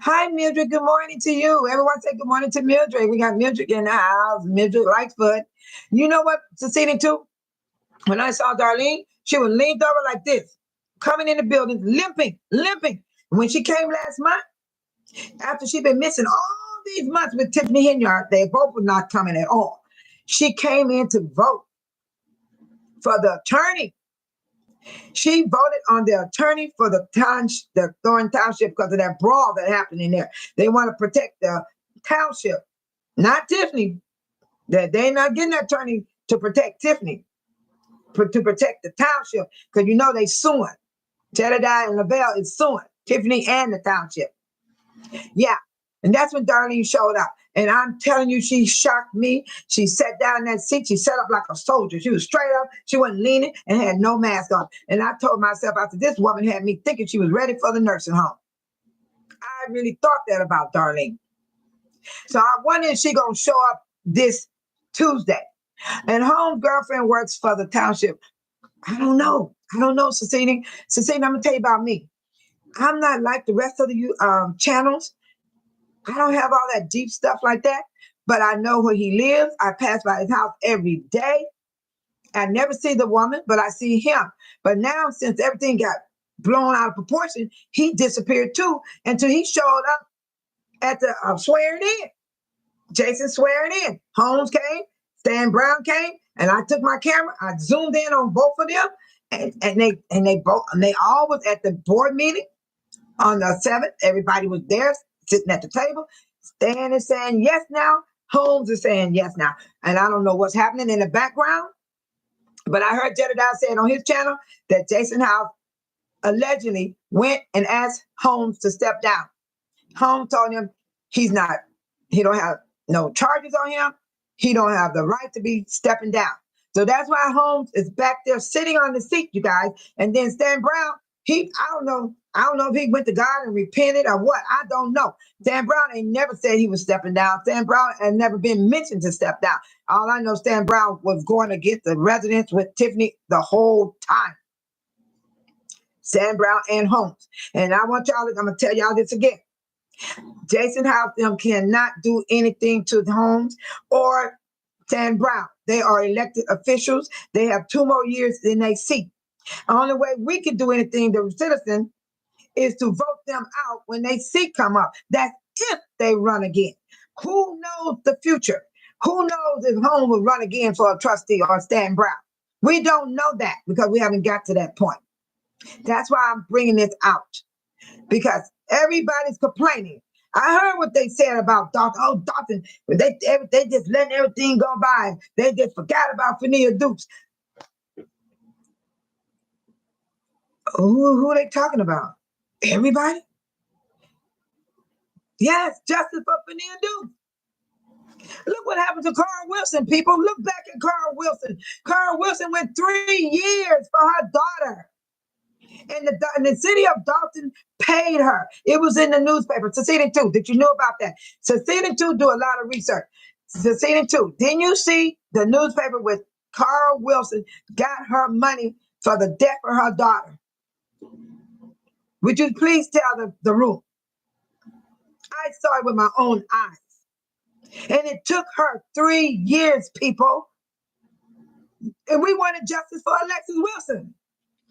Hi, Mildred. Good morning to you. Everyone say good morning to Mildred. We got Mildred in the house. Mildred Lightfoot. You know what, succeeding too? When I saw Darlene, she was leaned over like this, coming in the building, limping, limping. When she came last month, after she'd been missing all these months with Tiffany Hinyard, they both were not coming at all. She came in to vote for the attorney. She voted on the attorney for the Thornton Township because of that brawl that happened in there. They want to protect the township, not Tiffany. That they're not getting an attorney to protect Tiffany, to protect the township, because you know they suing. Jedediah and Lavelle is suing Tiffany and the township. Yeah. And that's when Darlene showed up. And I'm telling you, she shocked me. She sat down in that seat. She sat up like a soldier. She was straight up. She wasn't leaning and had no mask on. And I told myself, after this woman had me thinking she was ready for the nursing home. I really thought that about Darlene. So I wonder if she going to show up this Tuesday. And home girlfriend works for the township. I don't know. Cecily. Cecily, I'm going to tell you about me. I'm not like the rest of the channels. I don't have all that deep stuff like that, but I know where he lives. I pass by his house every day. I never see the woman, but I see him. But now, since everything got blown out of proportion, he disappeared too until he showed up at the swearing in. Jason swearing in. Holmes came, Stan Brown came, and I took my camera. I zoomed in on both of them, and they all was at the board meeting on the 7th. Everybody was there, sitting at the table. Stan is saying yes now. Holmes is saying yes now. And I don't know what's happening in the background, but I heard Jedediah saying on his channel that Jason House allegedly went and asked Holmes to step down. Holmes told him he don't have no charges on him. He don't have the right to be stepping down. So that's why Holmes is back there sitting on the seat, you guys. And then Stan Brown, I don't know if he went to God and repented or what. I don't know. Stan Brown ain't never said he was stepping down. Stan Brown had never been mentioned to step down. All I know, Stan Brown was going against the residents with Tiffany the whole time. Stan Brown and Holmes. And I'm going to tell y'all this again. Jason House them cannot do anything to Holmes or Stan Brown. They are elected officials. They have 2 more years in their seat. The only way we can do anything, the citizen, is to vote them out when they seat come up. That's if they run again. Who knows the future? Who knows if Holmes will run again for a trustee or Stan Brown? We don't know that because we haven't got to that point. That's why I'm bringing this out, because everybody's complaining. I heard what they said about Dalton. Oh, Dalton, they just letting everything go by. They just forgot about Fannia Dukes. Who are they talking about? Everybody? Yes, justice for Fannia Dukes. Look what happened to Carl Wilson, people. Look back at Carl Wilson. Carl Wilson went 3 years for her daughter. And the city of Dalton paid her. It was in the newspaper. Seceding 2. Did you know about that? Seceding 2 do a lot of research. Seceding 2. Didn't you see the newspaper with Carl Wilson got her money for the death of her daughter? Would you please tell the room? I saw it with my own eyes. And it took her 3 years, people. And we wanted justice for Alexis Wilson.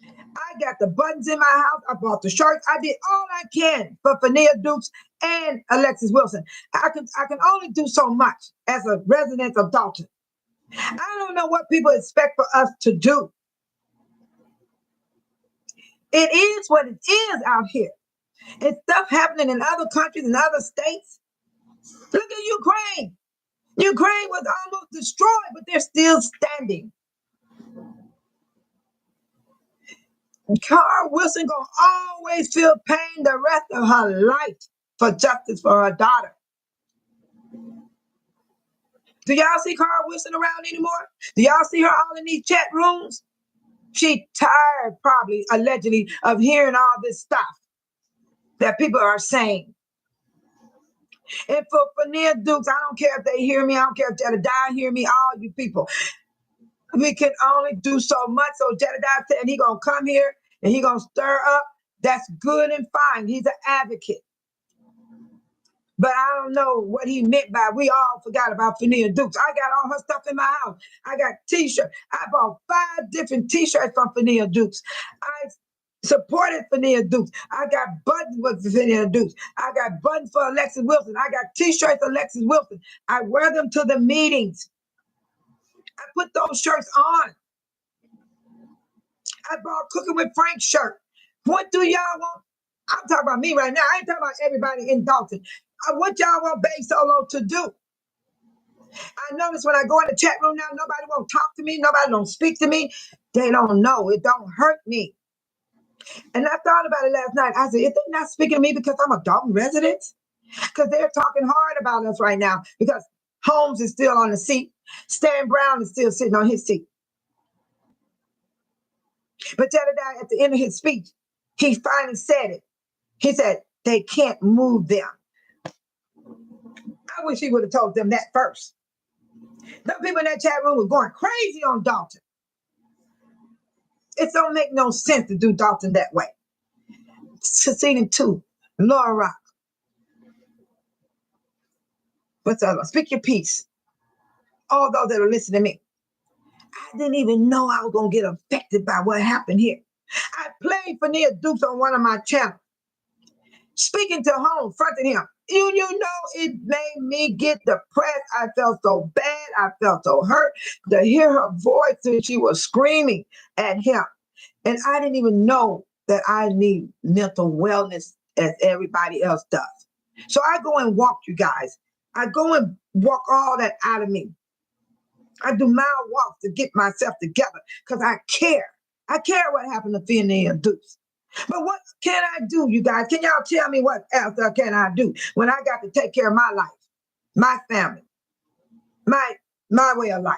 I got the buttons in my house. I bought the shirts. I did all I can for Fannia Dukes and Alexis Wilson. I can only do so much as a resident of Dalton. I don't know what people expect for us to do. It is what it is out here. And stuff happening in other countries and other states. Look at Ukraine. Ukraine was almost destroyed, but they're still standing. Carl Wilson gonna always feel pain the rest of her life for justice for her daughter. Do y'all see Carl Wilson around anymore? Do y'all see her all in these chat rooms? She tired, probably, allegedly, of hearing all this stuff that people are saying. And for Fannia Dukes, I don't care if they hear me. I don't care if Jedediah hear me, all you people. We can only do so much. So Jedediah said he going to come here and he going to stir up. That's good and fine. He's an advocate. But I don't know what he meant by we all forgot about Fania Dukes. I got all her stuff in my house. I got t-shirts. I bought 5 different t-shirts from Fania Dukes. I supported Fania Dukes. I got buttons with Fania Dukes. I got buttons for Alexis Wilson. I got t-shirts for Alexis Wilson. I wear them to the meetings. I put those shirts on. I bought Cooking with Frank shirt. What do y'all want? I'm talking about me right now. I ain't talking about everybody in Dalton. What y'all want Bay Solo to do? I notice when I go in the chat room now, nobody won't talk to me. Nobody don't speak to me. They don't know. It don't hurt me. And I thought about it last night. I said, if they're not speaking to me because I'm a Dalton resident, because they're talking hard about us right now because Holmes is still on the seat. Stan Brown is still sitting on his seat. But the other day, at the end of his speech, he finally said it. He said, they can't move them. I wish he would have told them that first. The people in that chat room were going crazy on Dalton. It don't make no sense to do Dalton that way. Seceding 2, Laura Rock. What's the other? Speak your piece. All those that are listening to me. I didn't even know I was going to get affected by what happened here. I played Fania Dukes on one of my channels. Speaking to Holmes, fronting him. You know, it made me get depressed. I felt so bad. I felt so hurt to hear her voice and she was screaming at him. And I didn't even know that I need mental wellness as everybody else does. So I go and walk, you guys. I go and walk all that out of me. I do mile walks to get myself together because I care. I care what happened to Fania Dukes. But what can I do, you guys? Can y'all tell me what else can I do when I got to take care of my life, my family, my way of life?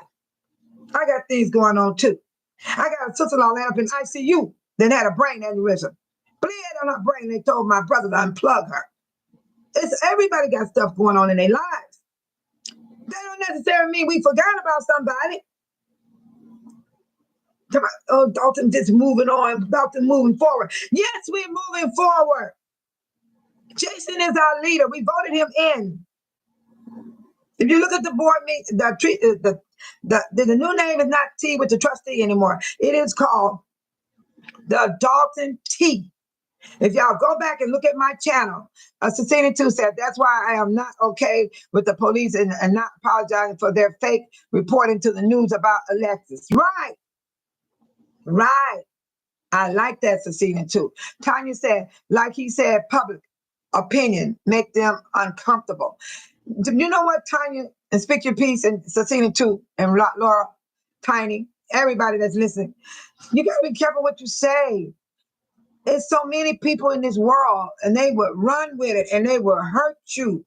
I got things going on too. I got a sister-in-law laying up in ICU that had a brain aneurysm. Bled on her brain. They told my brother to unplug her. Everybody got stuff going on in their lives. That don't necessarily mean we forgot about somebody. Oh, Dalton just moving on, Dalton moving forward. Yes, we're moving forward. Jason is our leader. We voted him in. If you look at the board meeting, the new name is not T with the trustee anymore. It is called the Dalton T. If y'all go back and look at my channel, Cecilia 2 said, that's why I am not okay with the police and not apologizing for their fake reporting to the news about Alexis. Right. Right. I like that, Cecilia 2. Tanya said, like he said, public opinion make them uncomfortable. You know what, Tanya, and Speak Your Piece, and Cecilia 2, and Laura, Tiny, everybody that's listening, you got to be careful what you say. There's so many people in this world, and they would run with it, and they will hurt you.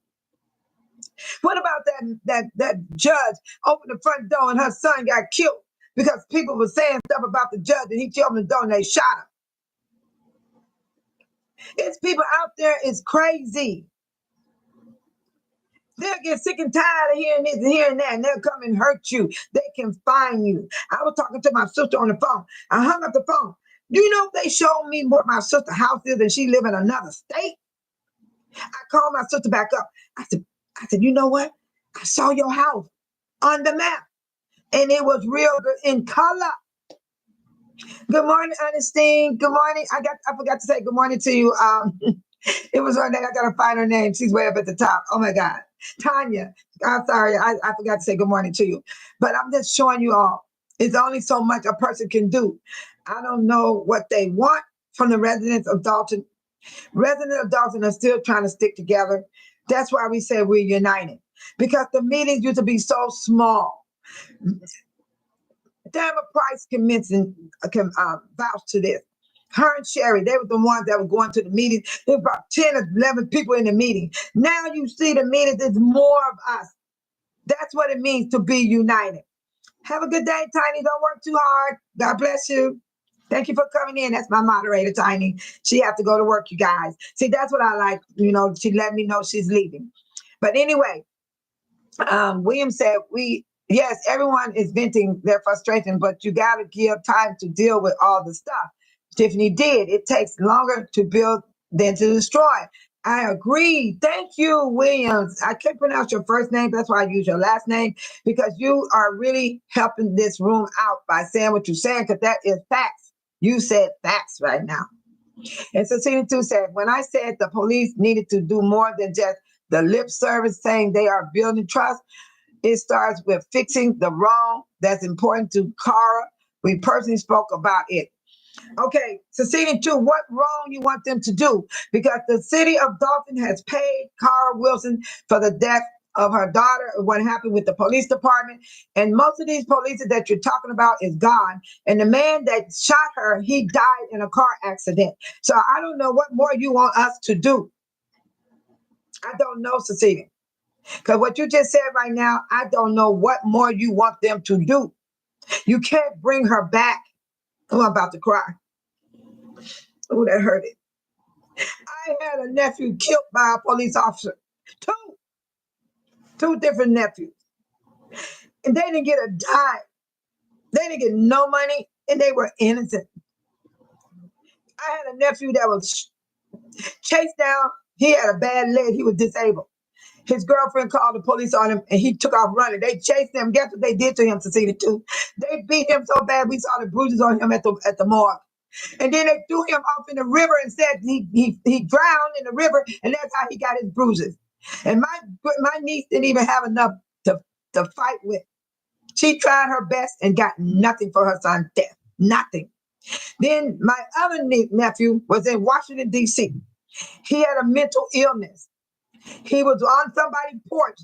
What about that judge opened the front door and her son got killed because people were saying stuff about the judge, and he opened the door and they shot him? It's people out there, it's crazy. They'll get sick and tired of hearing this and hearing that, and they'll come and hurt you. They can find you. I was talking to my sister on the phone. I hung up the phone. Do you know they showed me what my sister's house is and she live in another state? I called my sister back up. I said, you know what? I saw your house on the map, and it was real good in color. Good morning, Ernestine. Good morning. I forgot to say good morning to you. It was her name. I gotta find her name. She's way up at the top. Oh my God. Tanya. I'm sorry. I forgot to say good morning to you. But I'm just showing you all. It's only so much a person can do. I don't know what they want from the residents of Dalton. Residents of Dalton are still trying to stick together. That's why we say we're united. Because the meetings used to be so small. Tamara Price can vouch to this. Her and Sherry, they were the ones that were going to the meeting. There were about 10 or 11 people in the meeting. Now you see the meeting, there's more of us. That's what it means to be united. Have a good day, Tiny. Don't work too hard. God bless you. Thank you for coming in. That's my moderator, Tiny. She have to go to work, you guys. See, that's what I like. You know, she let me know she's leaving. But anyway, William said, yes, everyone is venting their frustration, but you got to give time to deal with all the stuff. Tiffany did. It takes longer to build than to destroy. I agree. Thank you, Williams. I can't pronounce your first name. That's why I use your last name, because you are really helping this room out by saying what you're saying, because that is facts. You said facts right now. And Cecilia too said, when I said the police needed to do more than just the lip service saying they are building trust, it starts with fixing the wrong that's important to Cara. We personally spoke about it. Okay, Cecilia too, what wrong you want them to do? Because the city of Dalton has paid Cara Wilson for the death of her daughter, what happened with the police department. And most of these police that you're talking about is gone. And the man that shot her, he died in a car accident. So I don't know what more you want us to do. I don't know, Cecilia. Because what you just said right now, I don't know what more you want them to do. You can't bring her back. Oh, I'm about to cry. Oh, that hurt it. I had a nephew killed by a police officer. Two different nephews. And they didn't get a dime. They didn't get no money, and they were innocent. I had a nephew that was chased down. He had a bad leg. He was disabled. His girlfriend called the police on him, and he took off running. They chased him. Guess what they did to him, Cecilia, too? They beat him so bad, we saw the bruises on him at the morgue. And then they threw him off in the river and said he drowned in the river, and that's how he got his bruises. And my niece didn't even have enough to fight with. She tried her best and got nothing for her son's death. Nothing. Then my other nephew was in Washington, D.C. He had a mental illness. He was on somebody's porch,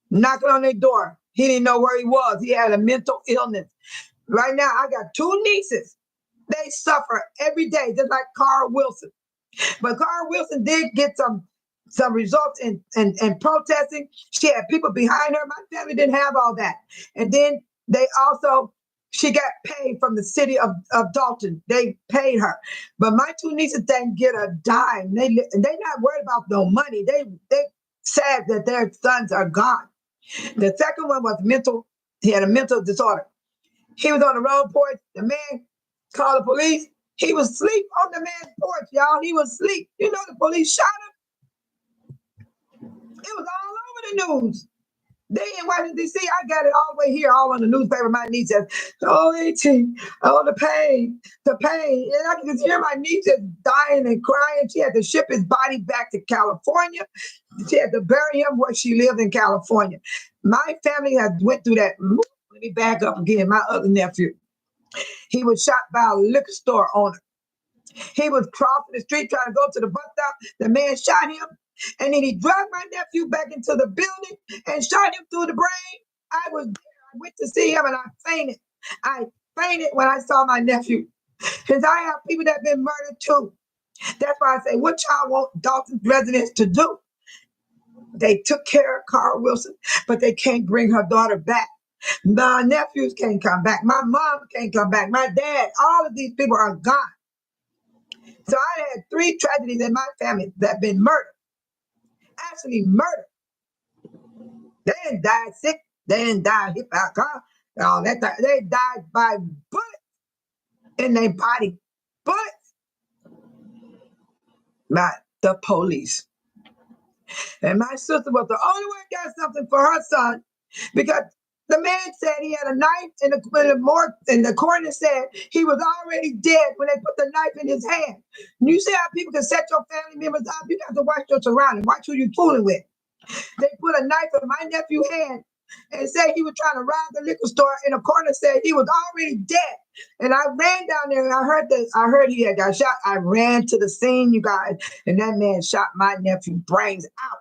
knocking on their door. He didn't know where he was. He had a mental illness. Right now, I got two nieces. They suffer every day, just like Cara Wilson. But Cara Wilson did get some results in protesting. She had people behind her. My family didn't have all that. And then she got paid from the city of Dolton. They paid her. But my two nieces didn't get a dime. They're not worried about no money. They sad that their sons are gone. The second one was mental. He had a mental disorder. He was on the road porch. The man called the police. He was asleep on the man's porch, y'all. He was asleep. You know the police shot him? It was all over the news. They in Washington, D.C., I got it all the way here, all on the newspaper. My niece says, oh, 18, oh, the pain. And I can just hear my niece just dying and crying. She had to ship his body back to California. She had to bury him where she lived in California. My family has went through that. Let me back up again. My other nephew, he was shot by a liquor store owner. He was crossing the street trying to go to the bus stop. The man shot him, and then he dragged my nephew back into the building and shot him through the brain. I was there. I went to see him, and I fainted. I fainted when I saw my nephew. Because I have people that have been murdered too. That's why I say, what y'all want Dalton residents to do? They took care of Cara Wilson, but they can't bring her daughter back. My nephews can't come back. My mom can't come back. My dad, all of these people are gone. So I had 3 tragedies in my family that have been murdered. Actually murdered. They didn't die sick. They didn't die hit by a car. All that time. They died by bullets in their body. Bullets. By the police. And my sister was the only one that got something for her son, because the man said he had a knife, and the coroner said he was already dead when they put the knife in his hand. And you see how people can set your family members up? You have to watch your surroundings, watch who you're fooling with. They put a knife in my nephew's hand and said he was trying to rob the liquor store, and the coroner said he was already dead. And I ran down there, and I heard he had got shot. I ran to the scene, you guys, and that man shot my nephew's brains out.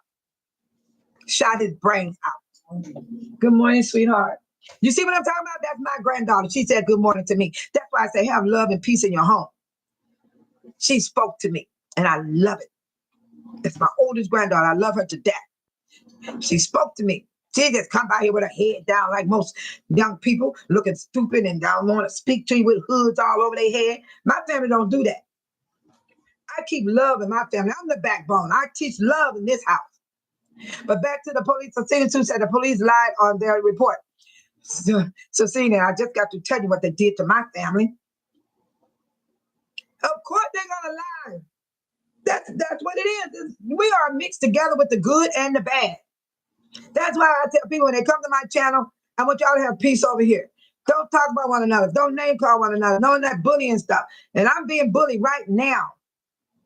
Shot his brains out. Good morning, sweetheart. You see what I'm talking about? That's my granddaughter. She said good morning to me. That's why I say have love and peace in your home. She spoke to me, and I love it. That's my oldest granddaughter. I love her to death. She spoke to me. She just come by here with her head down like most young people, looking stupid and don't want to speak to you with hoods all over their head. My family don't do that. I keep love in my family. I'm the backbone. I teach love in this house. But back to the police. Cecilia Sue said the police lied on their report. Cecilia, I just got to tell you what they did to my family. Of course they're going to lie. That's what it is. We are mixed together with the good and the bad. That's why I tell people when they come to my channel, I want y'all to have peace over here. Don't talk about one another. Don't name call one another. None of that bullying stuff. And I'm being bullied right now.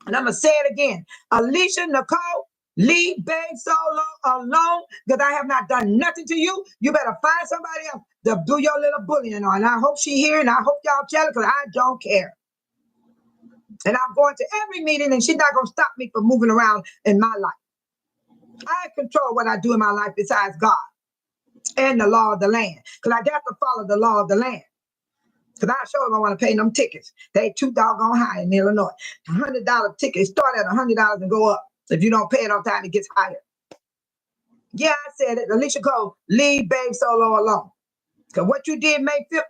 And I'm going to say it again. Alicia, Nicole, leave Babe Solo alone because I have not done nothing to you. You better find somebody else to do your little bullying on. And I hope she here and I hope y'all jealous because I don't care. And I'm going to every meeting and she's not going to stop me from moving around in my life. I control what I do in my life besides God and the law of the land. Because I got to follow the law of the land. Because I sure don't want to pay them tickets. They too doggone high in Illinois. $100 tickets start at $100 and go up. If you don't pay it on time, it gets higher. Yeah, I said it. Alicia Cole, leave Babe Solo alone. Because what you did, May 5th,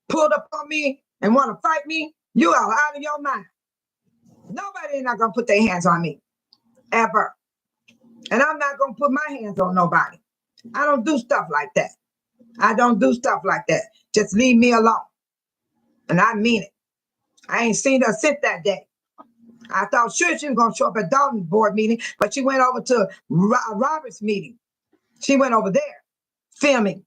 pulled up on me and want to fight me, you are out of your mind. Nobody is not going to put their hands on me. Ever. And I'm not going to put my hands on nobody. I don't do stuff like that. I don't do stuff like that. Just leave me alone. And I mean it. I ain't seen her since that day. I thought sure she was going to show up at Dalton's board meeting, but she went over to Robert's meeting. She went over there filming.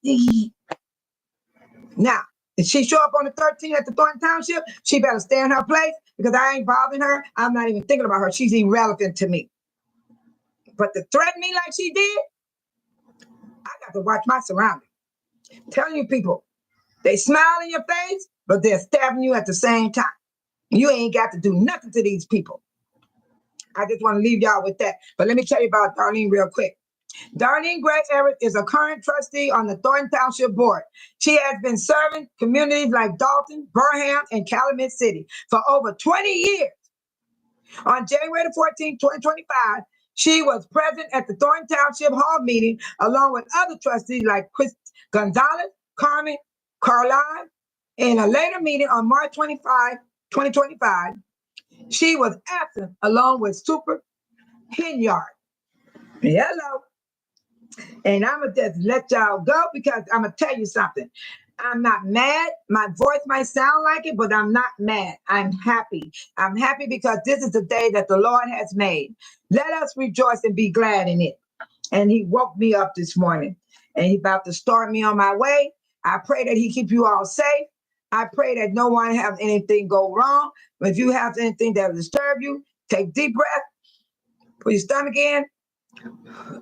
Now, if she show up on the 13th at the Thornton Township, she better stay in her place because I ain't bothering her. I'm not even thinking about her. She's irrelevant to me. But to threaten me like she did, I got to watch my surroundings. Telling you people, they smile in your face, but they're stabbing you at the same time. You ain't got to do nothing to these people. I just want to leave y'all with that. But let me tell you about Darlene real quick. Darlene Gray-Everett is a current trustee on the Thornton Township Board. She has been serving communities like Dalton, BURHAM, and Calumet City for over 20 years. On January 14, 2025, she was present at the Thornton Township Hall meeting along with other trustees like Chris Gonzalez, Carmen, Carline. In a later meeting on March 25, 2025, she was absent along with Super Hinyard. Hello. And I'm going to just let y'all go because I'm going to tell you something. I'm not mad. My voice might sound like it, but I'm not mad. I'm happy. I'm happy because this is the day that the Lord has made. Let us rejoice and be glad in it. And he woke me up this morning and he's about to start me on my way. I pray that he keep you all safe. I pray that no one have anything go wrong. But if you have anything that will disturb you, take deep breath, put your stomach in,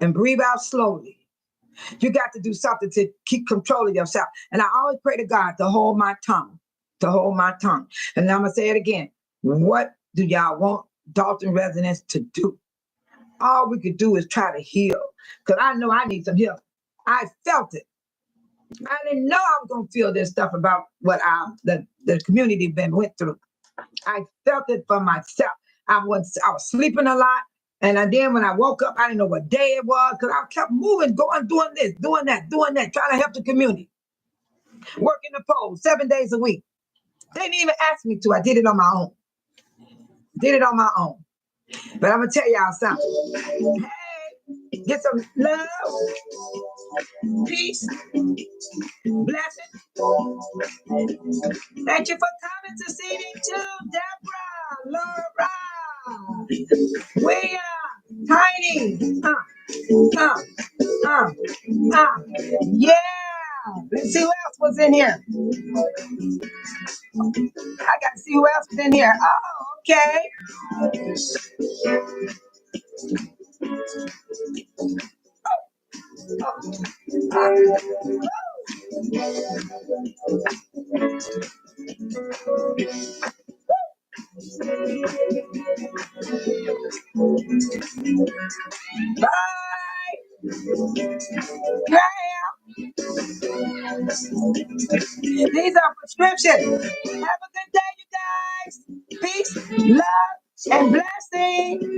and breathe out slowly. You got to do something to keep control of yourself. And I always pray to God to hold my tongue, to hold my tongue. And I'm going to say it again. What do y'all want Dalton residents to do? All we could do is try to heal. Because I know I need some healing. I felt it. I didn't know I was going to feel this stuff about what the community went through. I felt it for myself. I was sleeping a lot. And then when I woke up, I didn't know what day it was because I kept moving, going, doing this, doing that, trying to help the community. Working the polls 7 days a week. They didn't even ask me to. I did it on my own. Did it on my own. But I'm going to tell y'all something. Hey, get some love, peace, blessing. Thank you for coming to CD2, Deborah, Laura, William, Tiny. Yeah. Let's see who else was in here. I got to see who else was in here. Oh, okay. Bye. These are prescriptions. Have a good day, you guys. Peace, love, and blessings.